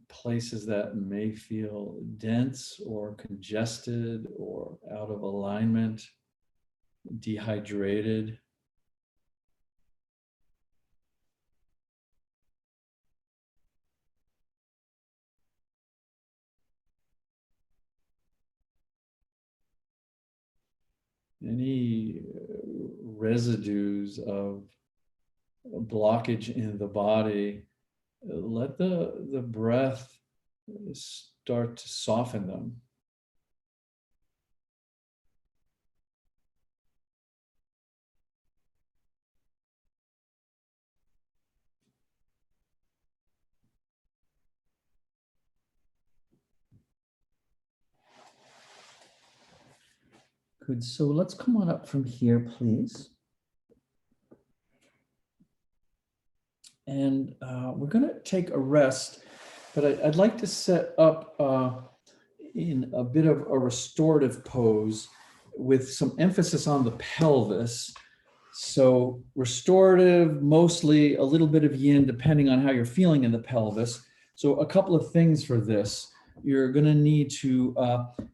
places that may feel dense or congested or out of alignment, dehydrated. Any residues of blockage in the body, let the breath start to soften them. Good. So let's come on up from here, please. And we're going to take a rest, but I'd like to set up in a bit of a restorative pose with some emphasis on the pelvis. So restorative, mostly a little bit of yin, depending on how you're feeling in the pelvis. So a couple of things for this. You're going to need to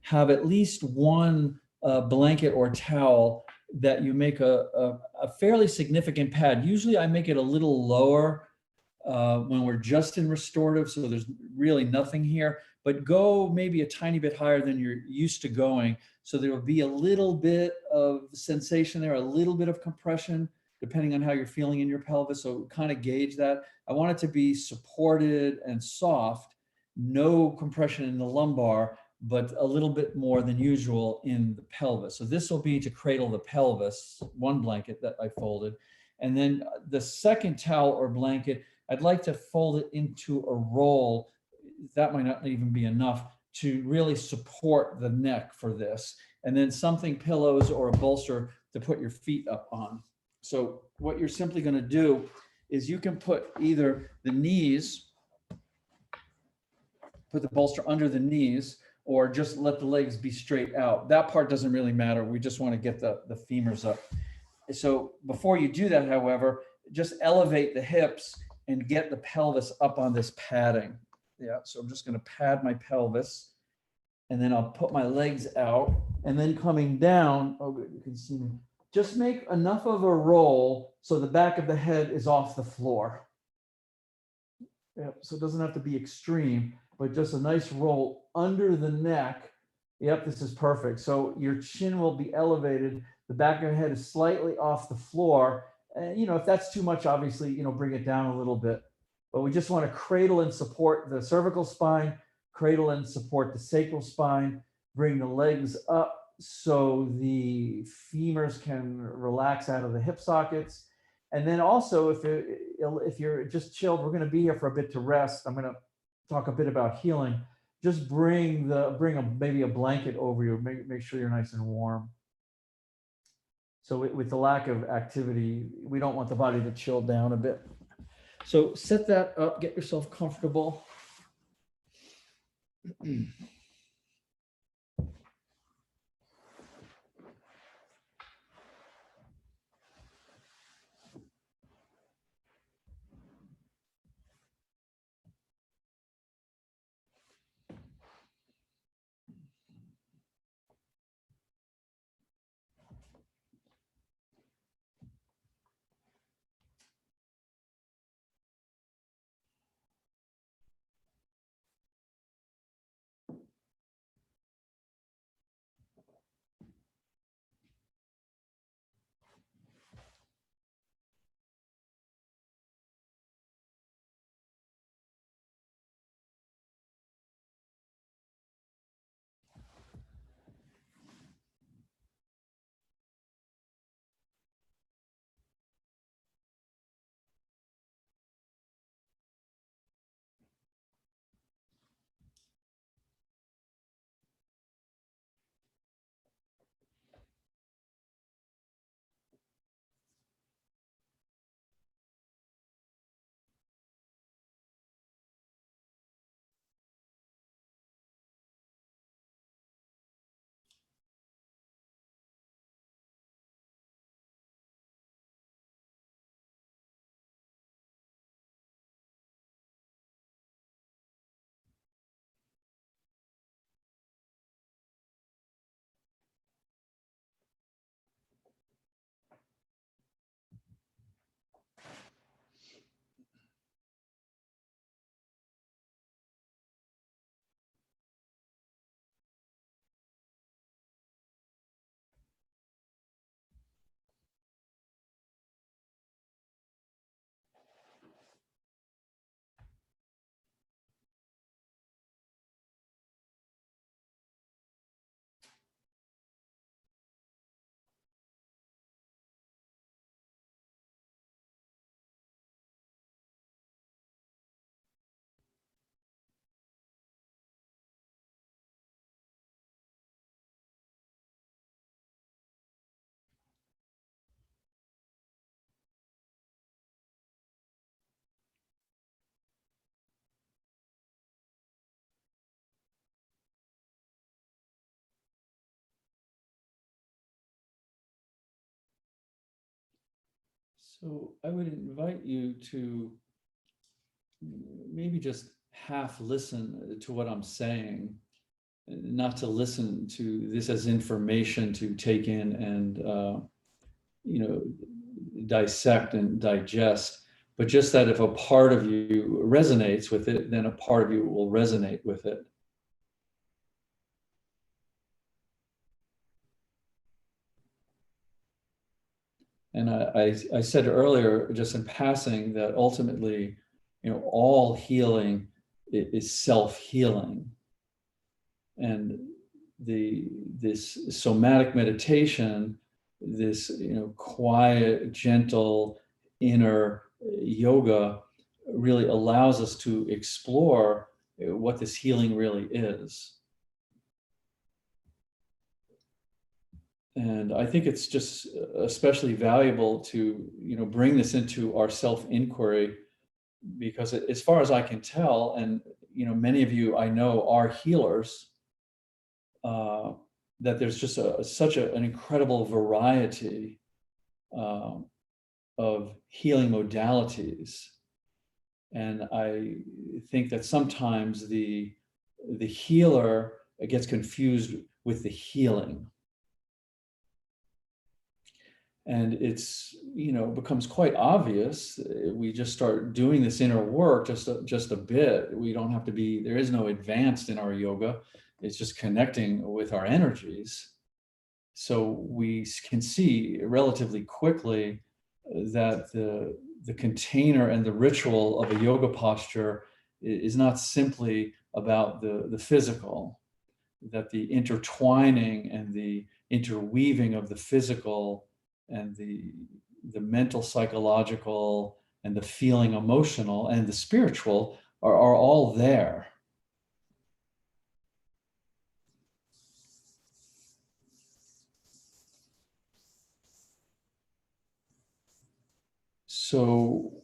have at least one blanket or towel that you make a fairly significant pad. Usually I make it a little lower when we're just in restorative, so there's really nothing here, but go maybe a tiny bit higher than you're used to going. So there will be a little bit of sensation there, a little bit of compression, depending on how you're feeling in your pelvis. So kind of gauge that. I want it to be supported and soft, no compression in the lumbar, but a little bit more than usual in the pelvis. So this will be to cradle the pelvis, one blanket that I folded. And then the second towel or blanket, I'd like to fold it into a roll. That might not even be enough to really support the neck for this. And then something, pillows or a bolster to put your feet up on. So what you're simply going to do is you can put either the knees, put the bolster under the knees, or just let the legs be straight out. That part doesn't really matter. We just want to get the femurs up. So before you do that, however, just elevate the hips and get the pelvis up on this padding. Yeah, so I'm just going to pad my pelvis, and then I'll put my legs out, and then coming down, oh good, you can see me, just make enough of a roll so the back of the head is off the floor. Yep, so it doesn't have to be extreme, but just a nice roll under the neck. Yep, this is perfect. So your chin will be elevated, the back of your head is slightly off the floor. And if that's too much, obviously, bring it down a little bit. But we just want to cradle and support the cervical spine, cradle and support the sacral spine, bring the legs up so the femurs can relax out of the hip sockets. And then also, if you're just chilled, we're going to be here for a bit to rest. I'm going to talk a bit about healing. Just bring maybe a blanket over you, make sure you're nice and warm. So with the lack of activity, we don't want the body to chill down a bit. So set that up, get yourself comfortable. So I would invite you to maybe just half listen to what I'm saying, not to listen to this as information to take in and dissect and digest, but just that if a part of you resonates with it, then a part of you will resonate with it. And I said earlier, just in passing, that ultimately, all healing is self-healing. And this somatic meditation, this quiet, gentle inner yoga really allows us to explore what this healing really is. And I think it's just especially valuable to bring this into our self-inquiry, because as far as I can tell, and many of you I know are healers, that there's just such an incredible variety of healing modalities. And I think that sometimes the healer gets confused with the healing. And it's, becomes quite obvious. We just start doing this inner work just a bit. We don't have to be, there is no advanced in our yoga. It's just connecting with our energies. So we can see relatively quickly that the container and the ritual of a yoga posture is not simply about the physical, that the intertwining and the interweaving of the physical and the mental, psychological, and the feeling, emotional, and the spiritual are all there. So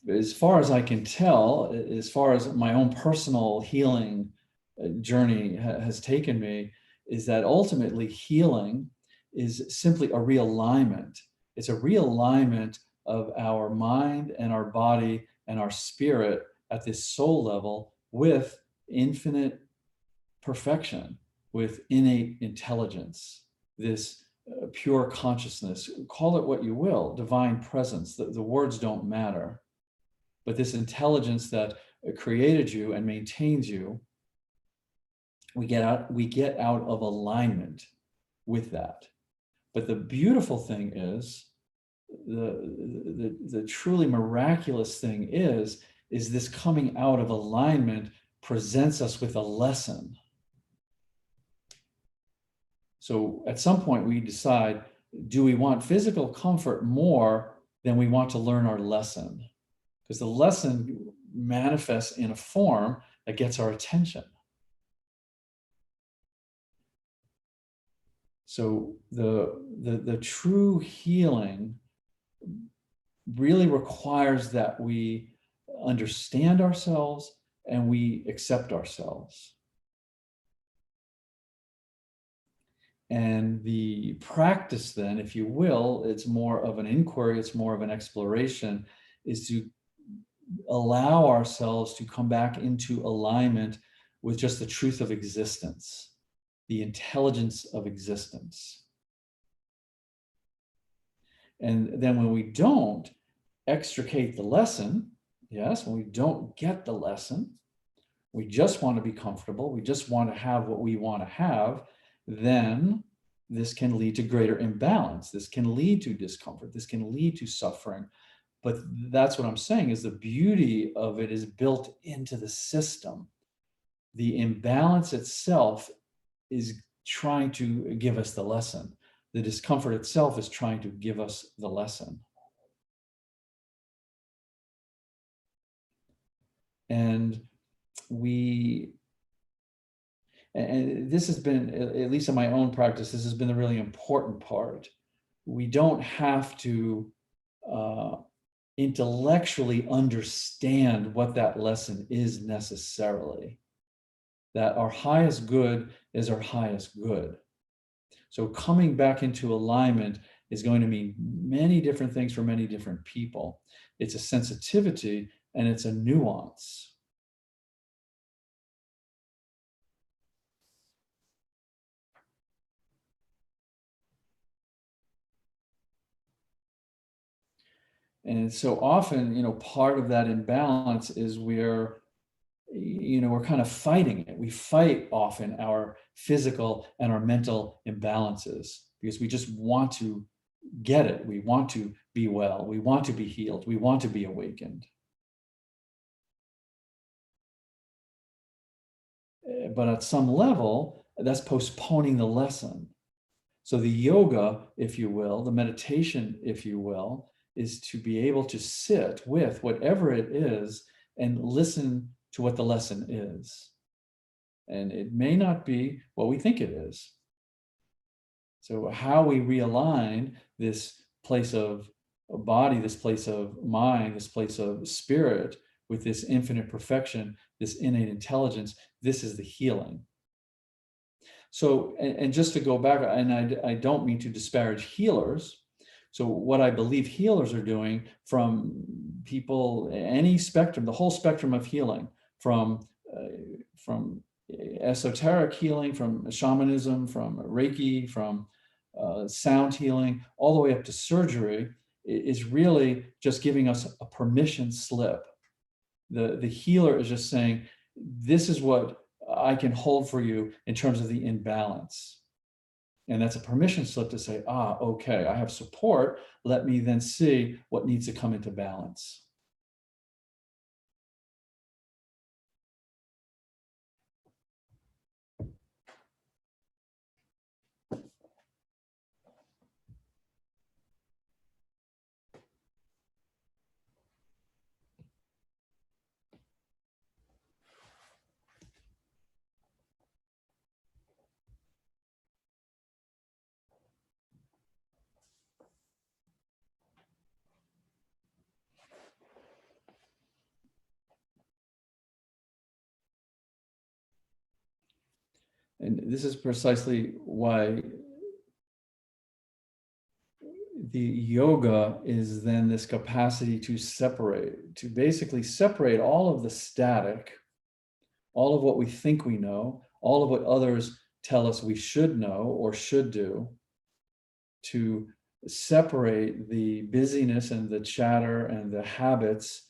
as far as I can tell, as far as my own personal healing journey has taken me, is that ultimately healing is simply a realignment. It's a realignment of our mind and our body and our spirit at this soul level with infinite perfection, with innate intelligence, this pure consciousness, call it what you will, divine presence. The words don't matter. But this intelligence that created you and maintains you, we get out of alignment with that. But the beautiful thing is, the truly miraculous thing is this coming out of alignment presents us with a lesson. So at some point we decide, do we want physical comfort more than we want to learn our lesson? Because the lesson manifests in a form that gets our attention. So the true healing really requires that we understand ourselves and we accept ourselves. And the practice then, if you will, it's more of an inquiry, it's more of an exploration, is to allow ourselves to come back into alignment with just the truth of existence, the intelligence of existence. And then when we don't extricate the lesson, yes, when we don't get the lesson, we just want to be comfortable, we just want to have what we want to have, then this can lead to greater imbalance. This can lead to discomfort. This can lead to suffering. But that's what I'm saying, is the beauty of it is built into the system. The imbalance itself is trying to give us the lesson. The discomfort itself is trying to give us the lesson. And this has been, at least in my own practice, this has been the really important part. We don't have to intellectually understand what that lesson is necessarily. That our highest good is our highest good. So coming back into alignment is going to mean many different things for many different people. It's a sensitivity and it's a nuance. And so often, part of that imbalance is we're kind of fighting it. We fight often our physical and our mental imbalances because we just want to get it. We want to be well. We want to be healed. We want to be awakened. But at some level, that's postponing the lesson. So the yoga, if you will, the meditation, if you will, is to be able to sit with whatever it is and listen to what the lesson is. And it may not be what we think it is. So how we realign this place of body, this place of mind, this place of spirit with this infinite perfection, this innate intelligence, this is the healing. So, and just to go back, and I don't mean to disparage healers. So what I believe healers are doing from people, any spectrum, the whole spectrum of healing, from esoteric healing, from shamanism, from Reiki, from sound healing, all the way up to surgery, is really just giving us a permission slip. The healer is just saying, this is what I can hold for you in terms of the imbalance. And that's a permission slip to say, okay, I have support. Let me then see what needs to come into balance. And this is precisely why the yoga is then this capacity to separate, to basically separate all of the static, all of what we think we know, all of what others tell us we should know or should do, to separate the busyness and the chatter and the habits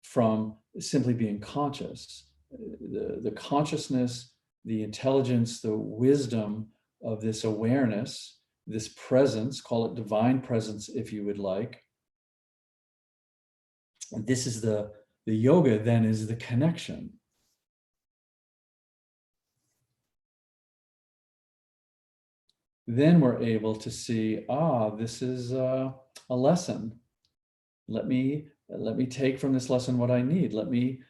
from simply being conscious. The consciousness, the intelligence, the wisdom of this awareness, this presence, call it divine presence if you would like. And this is the yoga then is the connection. Then we're able to see, this is a lesson. Let me take from this lesson what I need. Let me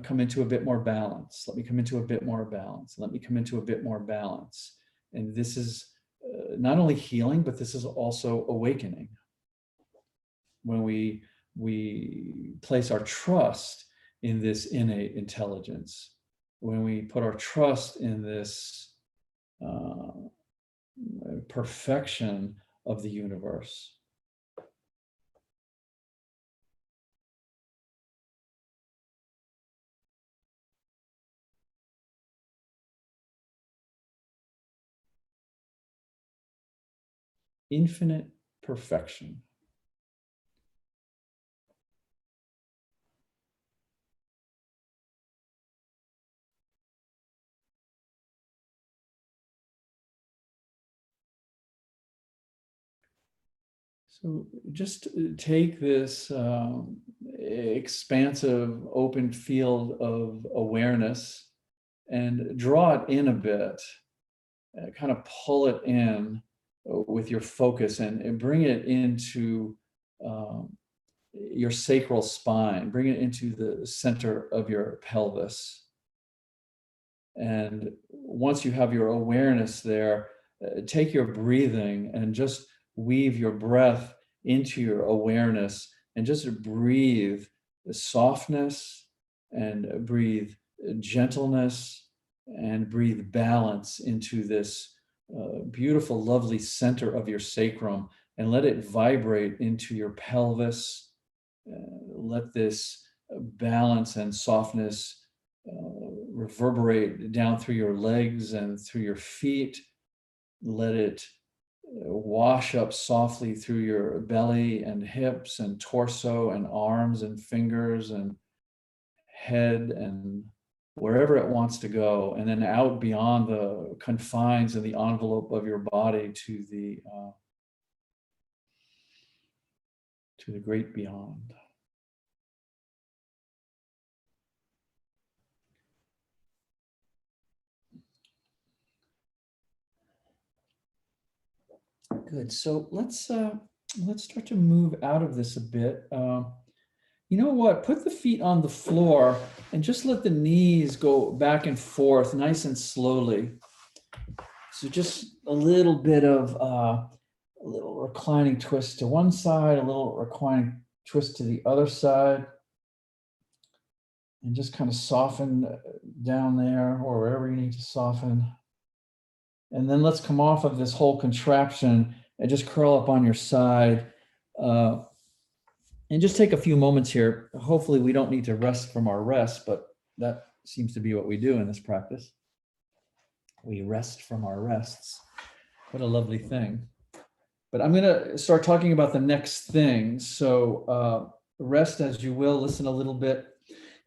come into a bit more balance. Let me come into a bit more balance. Let me come into a bit more balance. And this is not only healing, but this is also awakening. When we place our trust in this innate intelligence, when we put our trust in this perfection of the universe. Infinite perfection. So just take this expansive, open field of awareness and draw it in a bit, kind of pull it in with your focus and bring it into your sacral spine, bring it into the center of your pelvis. And once you have your awareness there, take your breathing and just weave your breath into your awareness and just breathe softness and breathe gentleness and breathe balance into this beautiful, lovely center of your sacrum, and let it vibrate into your pelvis. Let this balance and softness reverberate down through your legs and through your feet. Let it wash up softly through your belly and hips and torso and arms and fingers and head and wherever it wants to go, and then out beyond the confines and the envelope of your body to the great beyond. Good. So let's start to move out of this a bit. You know what? Put the feet on the floor and just let the knees go back and forth, nice and slowly. So just a little bit of a little reclining twist to one side, a little reclining twist to the other side, and just kind of soften down there or wherever you need to soften. And then let's come off of this whole contraption and just curl up on your side. And just take a few moments here. Hopefully we don't need to rest from our rest, but that seems to be what we do in this practice. We rest from our rests. What a lovely thing. But I'm going to start talking about the next thing. So rest as you will, listen a little bit.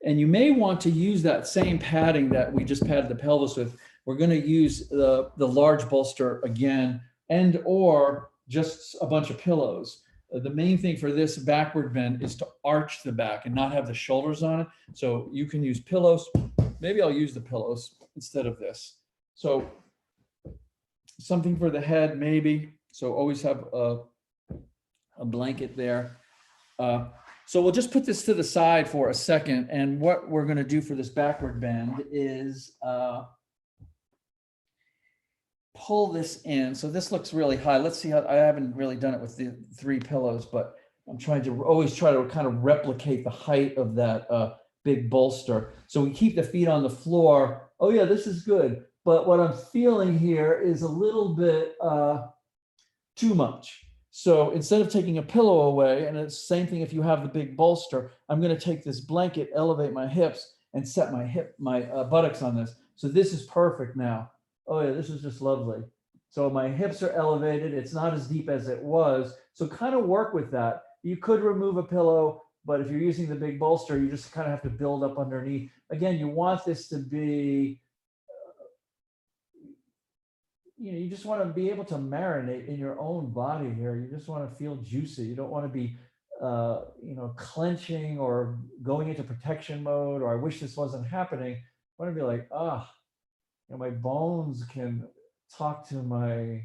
And you may want to use that same padding that we just padded the pelvis with. We're going to use the large bolster again, and or just a bunch of pillows. The main thing for this backward bend is to arch the back and not have the shoulders on it. So you can use pillows. Maybe I'll use the pillows instead of this. So something for the head, maybe. So always have a blanket there. So we'll just put this to the side for a second. And what we're going to do for this backward bend is pull this in. So this looks really high. Let's see how, I haven't really done it with the 3 pillows, but I'm trying to always try to kind of replicate the height of that big bolster. So we keep the feet on the floor. Oh yeah, this is good. But what I'm feeling here is a little bit too much. So instead of taking a pillow away, and it's the same thing if you have the big bolster, I'm going to take this blanket, elevate my hips, and set my buttocks on this. So this is perfect now. Oh yeah, this is just lovely. So my hips are elevated. It's not as deep as it was. So kind of work with that. You could remove a pillow, but if you're using the big bolster, you just kind of have to build up underneath. Again, you want this to be, you just want to be able to marinate in your own body here. You just want to feel juicy. You don't want to be, clenching or going into protection mode, or I wish this wasn't happening. I want to be like, my bones can talk to my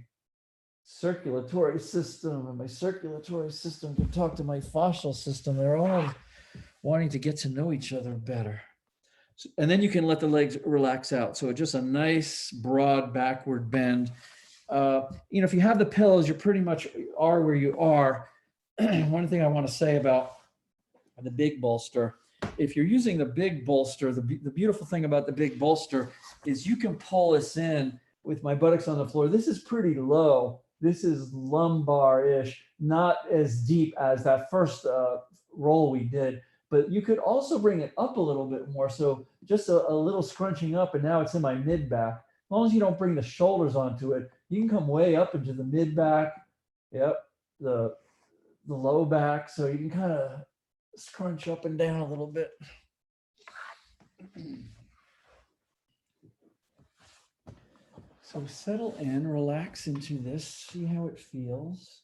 circulatory system, and my circulatory system can talk to my fascial system. They're all wanting to get to know each other better. And then you can let the legs relax out. So just a nice broad backward bend. If you have the pillows, you pretty much are where you are. One thing I want to say about the big bolster, if you're using the big bolster, the beautiful thing about the big bolster is you can pull this in with my buttocks on the floor. This is pretty low. This is lumbar-ish, not as deep as that first roll we did, but you could also bring it up a little bit more. So just a little scrunching up, and now it's in my mid-back. As long as you don't bring the shoulders onto it, you can come way up into the mid-back, the low back, so you can kind of scrunch up and down a little bit. So settle in, relax into this, see how it feels.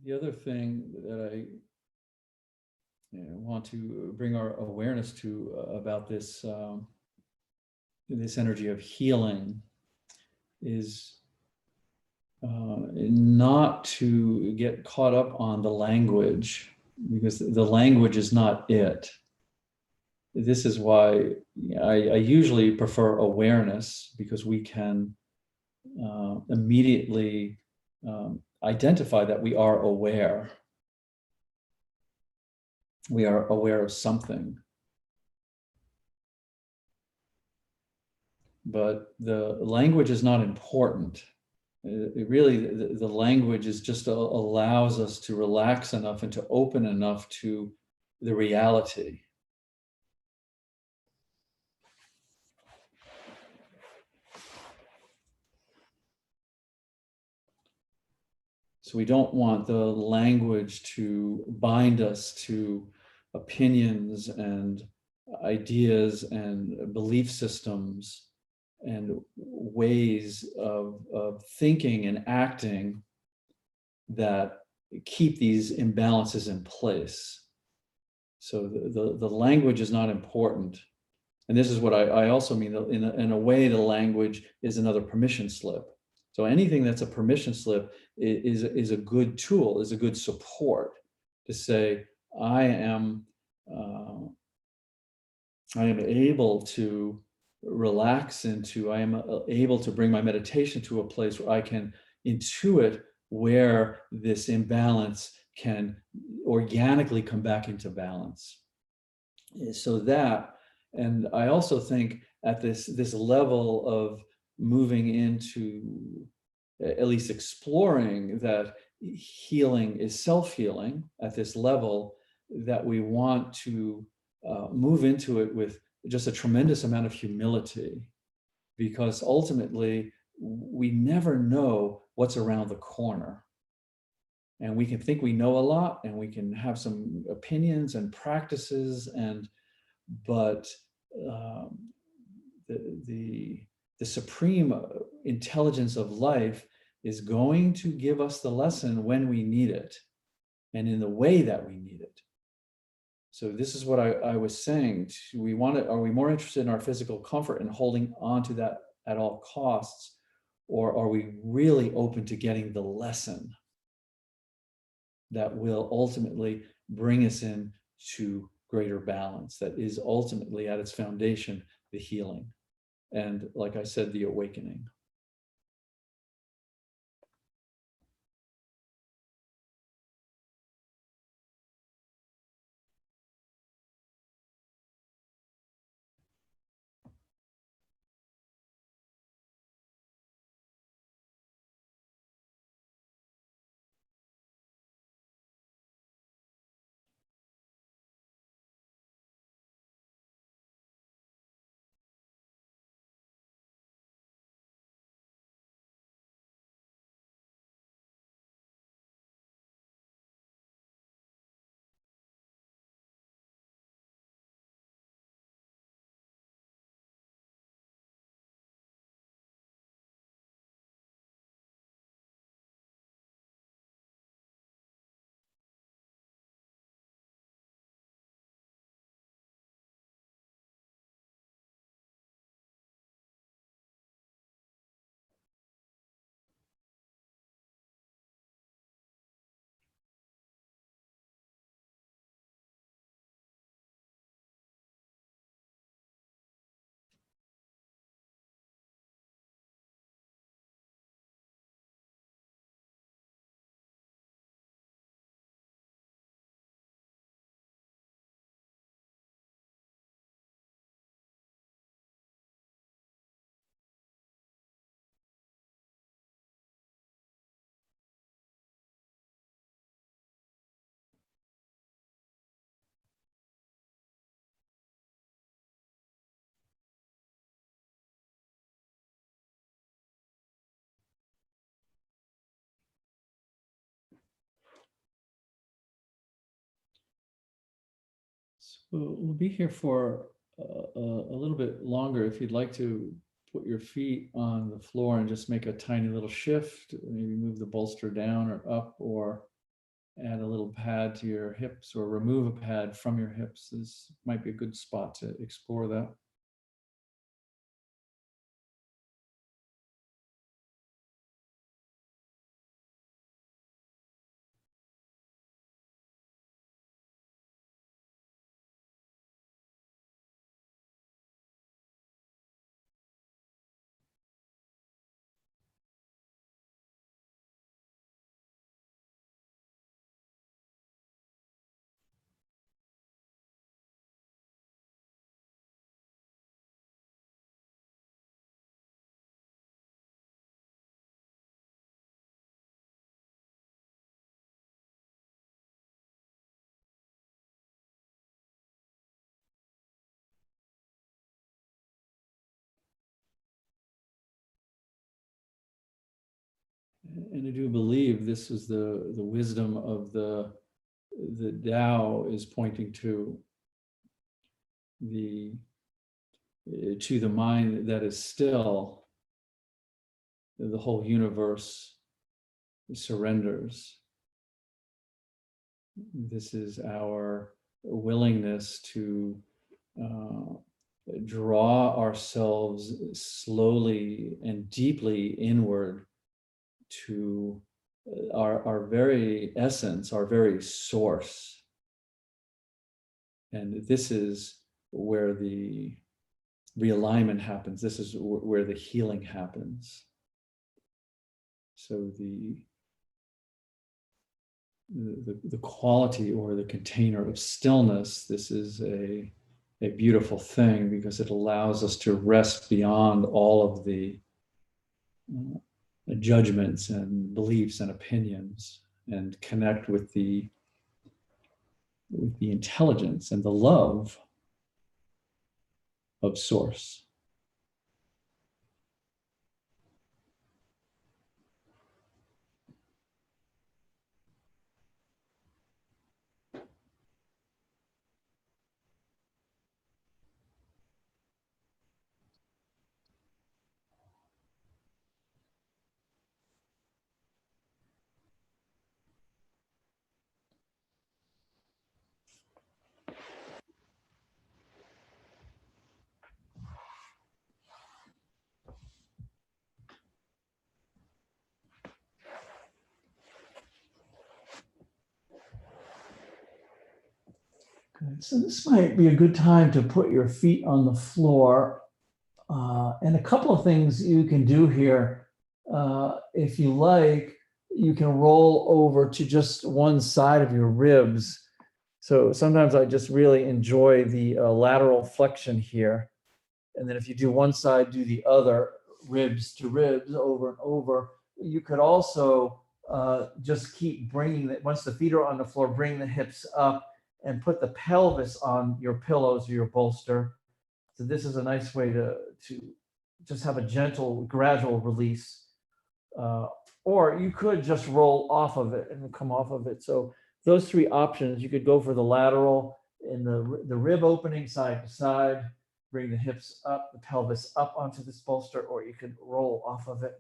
The other thing that I want to bring our awareness to about this energy of healing is not to get caught up on the language, because the language is not it. This is why I usually prefer awareness, because we can immediately identify that we are aware. We are aware of something. But the language is not important. It really, the language is just allows us to relax enough and to open enough to the reality. So we don't want the language to bind us to opinions and ideas and belief systems and ways of thinking and acting that keep these imbalances in place. So the language is not important. And this is what I also mean, in a way, the language is another permission slip. So anything that's a permission slip is a good tool, is a good support to say, I am able to relax into, I am able to bring my meditation to a place where I can intuit where this imbalance can organically come back into balance. So that, and I also think at this level of moving into at least exploring that healing is self-healing at this level, that we want to move into it with just a tremendous amount of humility, because ultimately we never know what's around the corner. And we can think we know a lot, and we can have some opinions and practices, but the supreme intelligence of life is going to give us the lesson when we need it and in the way that we need it. So this is what I was saying. Are we more interested in our physical comfort and holding on to that at all costs, or are we really open to getting the lesson that will ultimately bring us into greater balance, that is ultimately at its foundation the healing, and like I said, the awakening. So we'll be here for a little bit longer. If you'd like to put your feet on the floor and just make a tiny little shift, maybe move the bolster down or up, or add a little pad to your hips or remove a pad from your hips. This might be a good spot to explore that. And I do believe this is the wisdom of the Tao is pointing the to the mind that is still. The whole universe surrenders. This is our willingness to draw ourselves slowly and deeply inward to our very essence, our very source. And this is where the realignment happens. This is where the healing happens. So the quality or the container of stillness, this is a beautiful thing because it allows us to rest beyond all of the judgments and beliefs and opinions and connect with the intelligence and the love of Source. So this might be a good time to put your feet on the floor. And a couple of things you can do here. If you like, you can roll over to just one side of your ribs. So sometimes I just really enjoy the lateral flexion here. And then if you do one side, do the other, ribs to ribs, over and over. You could also just keep bringing it, once the feet are on the floor, bring the hips up and put the pelvis on your pillows or your bolster. So this is a nice way to just have a gentle, gradual release. Or you could just roll off of it and come off of it. So those three options, you could go for the lateral in the rib opening side to side, bring the hips up, the pelvis up onto this bolster, or you could roll off of it.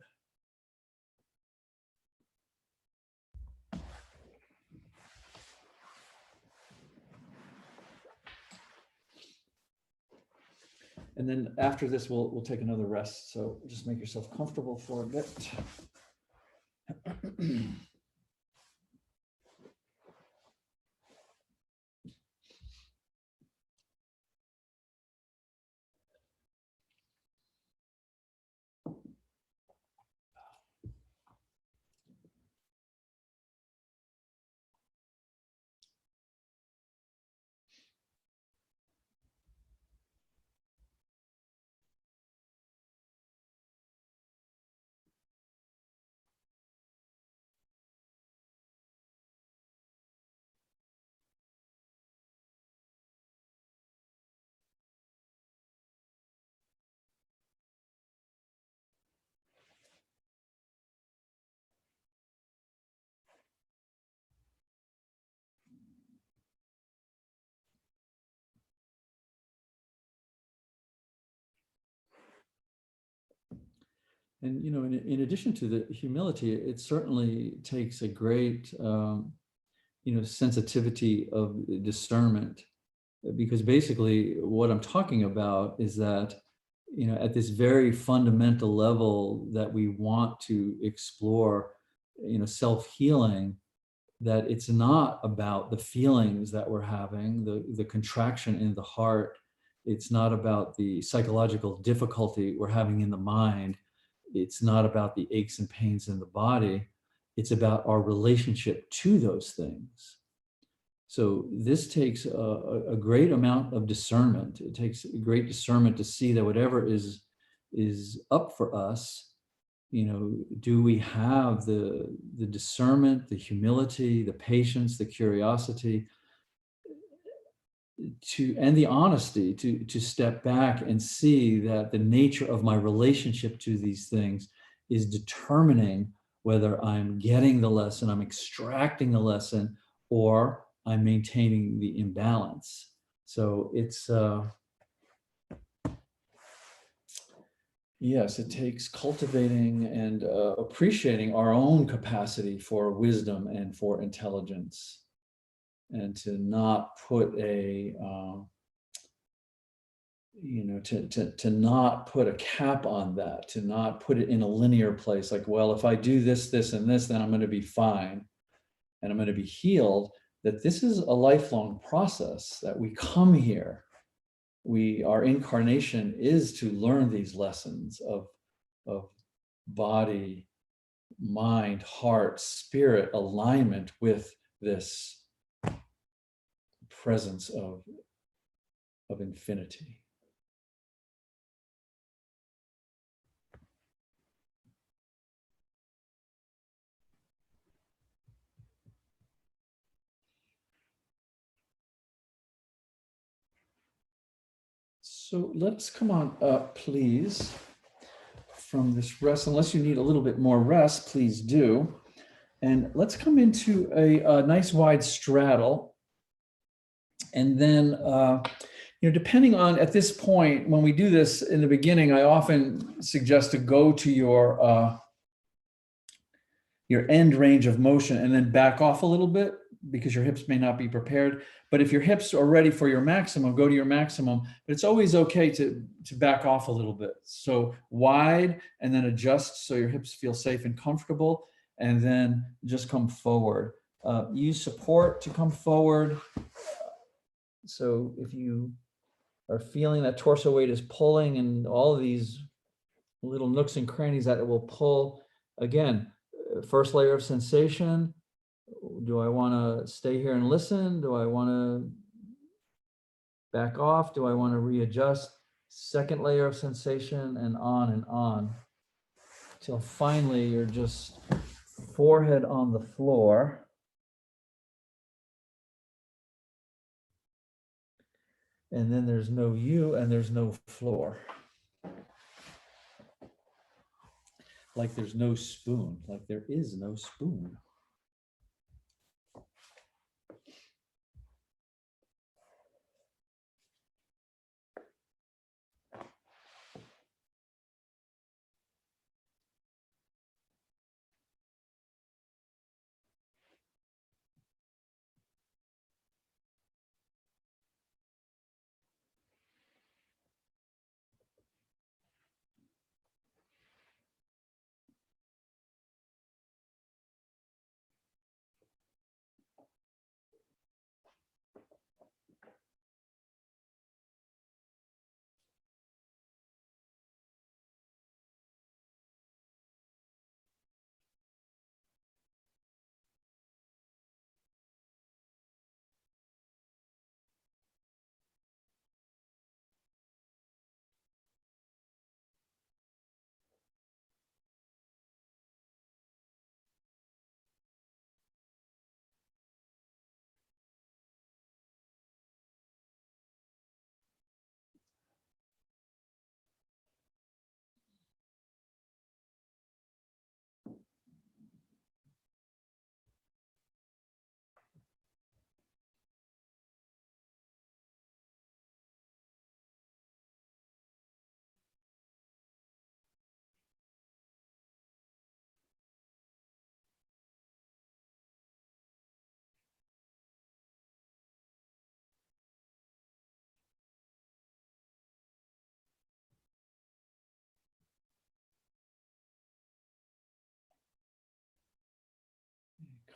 And then after this, we'll take another rest. So just make yourself comfortable for a bit. And, in addition to the humility, it certainly takes a great sensitivity of discernment, because basically what I'm talking about is that, at this very fundamental level that we want to explore, self-healing, that it's not about the feelings that we're having, the contraction in the heart. It's not about the psychological difficulty we're having in the mind. It's not about the aches and pains in the body. It's about our relationship to those things. So this takes a great amount of discernment. It takes great discernment to see that whatever is up for us, do we have the discernment, the humility, the patience, the curiosity, and the honesty to step back and see that the nature of my relationship to these things is determining whether I'm getting the lesson, I'm extracting the lesson, or I'm maintaining the imbalance. So it's, yes, it takes cultivating and appreciating our own capacity for wisdom and for intelligence, and to not put a, to not put a cap on that, to not put it in a linear place, like, well, if I do this, this, and this, then I'm going to be fine and I'm going to be healed. That this is a lifelong process, that we come here. Our incarnation is to learn these lessons of body, mind, heart, spirit alignment with this presence of infinity. So let's come on up, please, from this rest. Unless you need a little bit more rest, please do. And let's come into a nice wide straddle. And then, depending on, at this point, when we do this in the beginning, I often suggest to go to your end range of motion and then back off a little bit, because your hips may not be prepared. But if your hips are ready for your maximum, go to your maximum. But it's always okay to back off a little bit. So wide, and then adjust so your hips feel safe and comfortable, and then just come forward. Use support to come forward. So if you are feeling that torso weight is pulling and all of these little nooks and crannies that it will pull, again, first layer of sensation. Do I want to stay here and listen? Do I want to back off? Do I want to readjust? Second layer of sensation, and on till finally you're just forehead on the floor. And then there's no you and there's no floor. Like there's no spoon, like there is no spoon.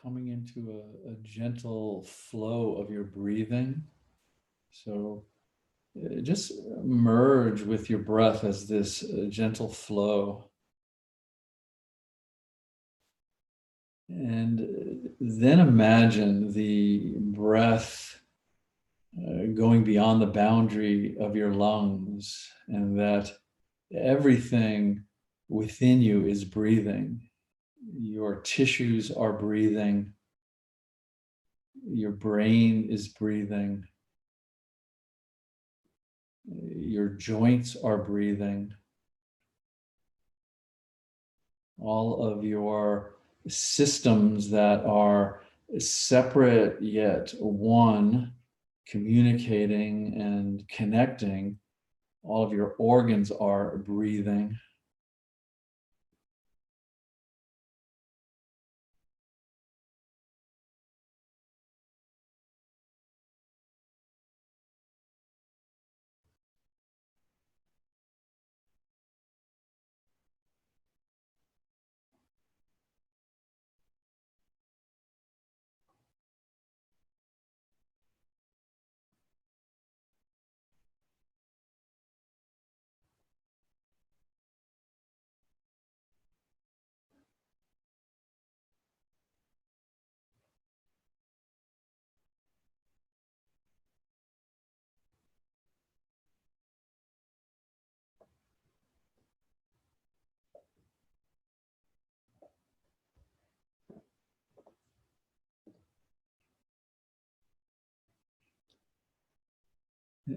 coming into a gentle flow of your breathing. So just merge with your breath as this gentle flow. And then imagine the breath going beyond the boundary of your lungs, and that everything within you is breathing. Your tissues are breathing. Your brain is breathing. Your joints are breathing. All of your systems that are separate yet one, communicating and connecting, all of your organs are breathing.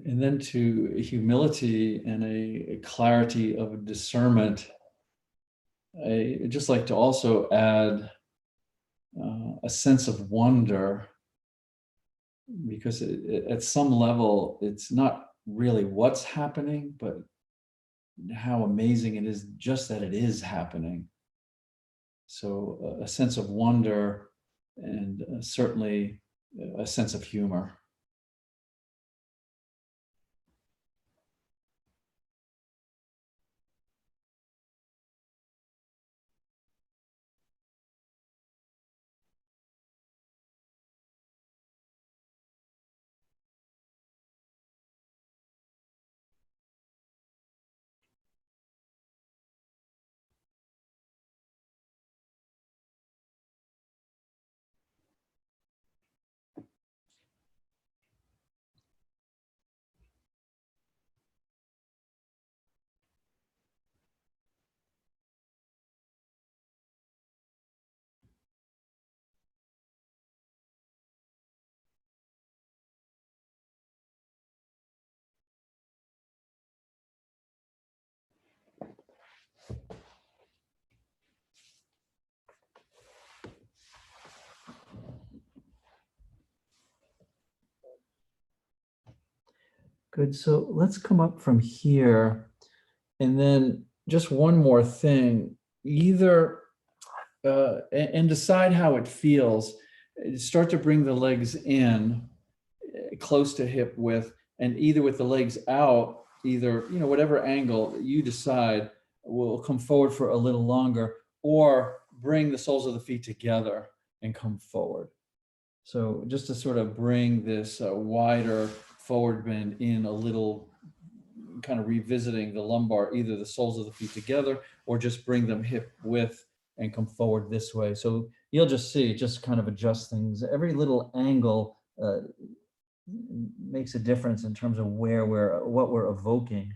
And then to humility and a clarity of discernment, I just like to also add a sense of wonder, because at some level, it's not really what's happening, but how amazing it is just that it is happening. So a sense of wonder, and certainly a sense of humor. Good. So let's come up from here. And then just one more thing, either, and decide how it feels. Start to bring the legs in close to hip width, and either with the legs out, either, whatever angle you decide, will come forward for a little longer, or bring the soles of the feet together and come forward. So just to sort of bring this wider forward bend in a little, kind of revisiting the lumbar, either the soles of the feet together, or just bring them hip width and come forward this way. So you'll just see, just kind of adjust things. Every little angle makes a difference in terms of what we're evoking.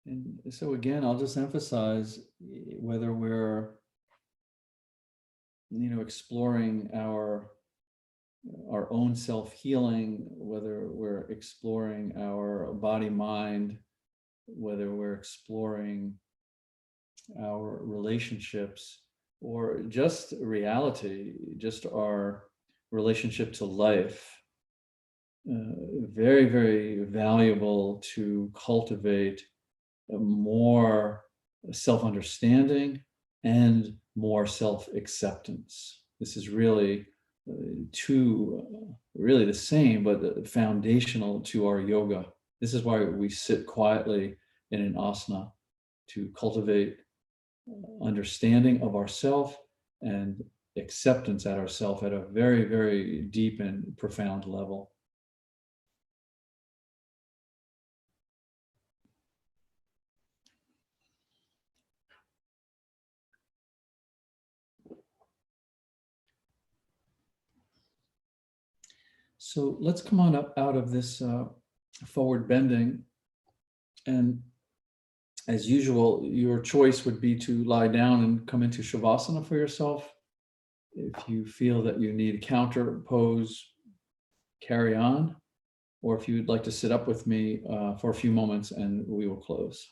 And so again, I'll just emphasize whether we're, exploring our own self-healing, whether we're exploring our body mind, whether we're exploring our relationships, or just reality, just our relationship to life. Very, very valuable to cultivate more self-understanding and more self-acceptance. This is really really the same, but foundational to our yoga. This is why we sit quietly in an asana, to cultivate understanding of ourself and acceptance at ourself at a very, very deep and profound level. So let's come on up out of this forward bending. And as usual, your choice would be to lie down and come into Shavasana for yourself. If you feel that you need a counter pose, carry on. Or if you'd like to sit up with me for a few moments and we will close.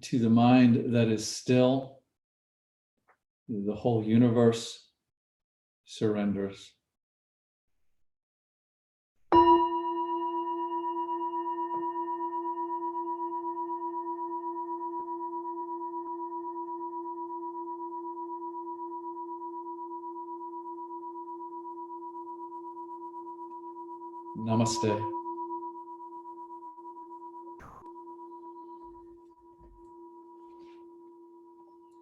To the mind that is still, the whole universe surrenders. Namaste.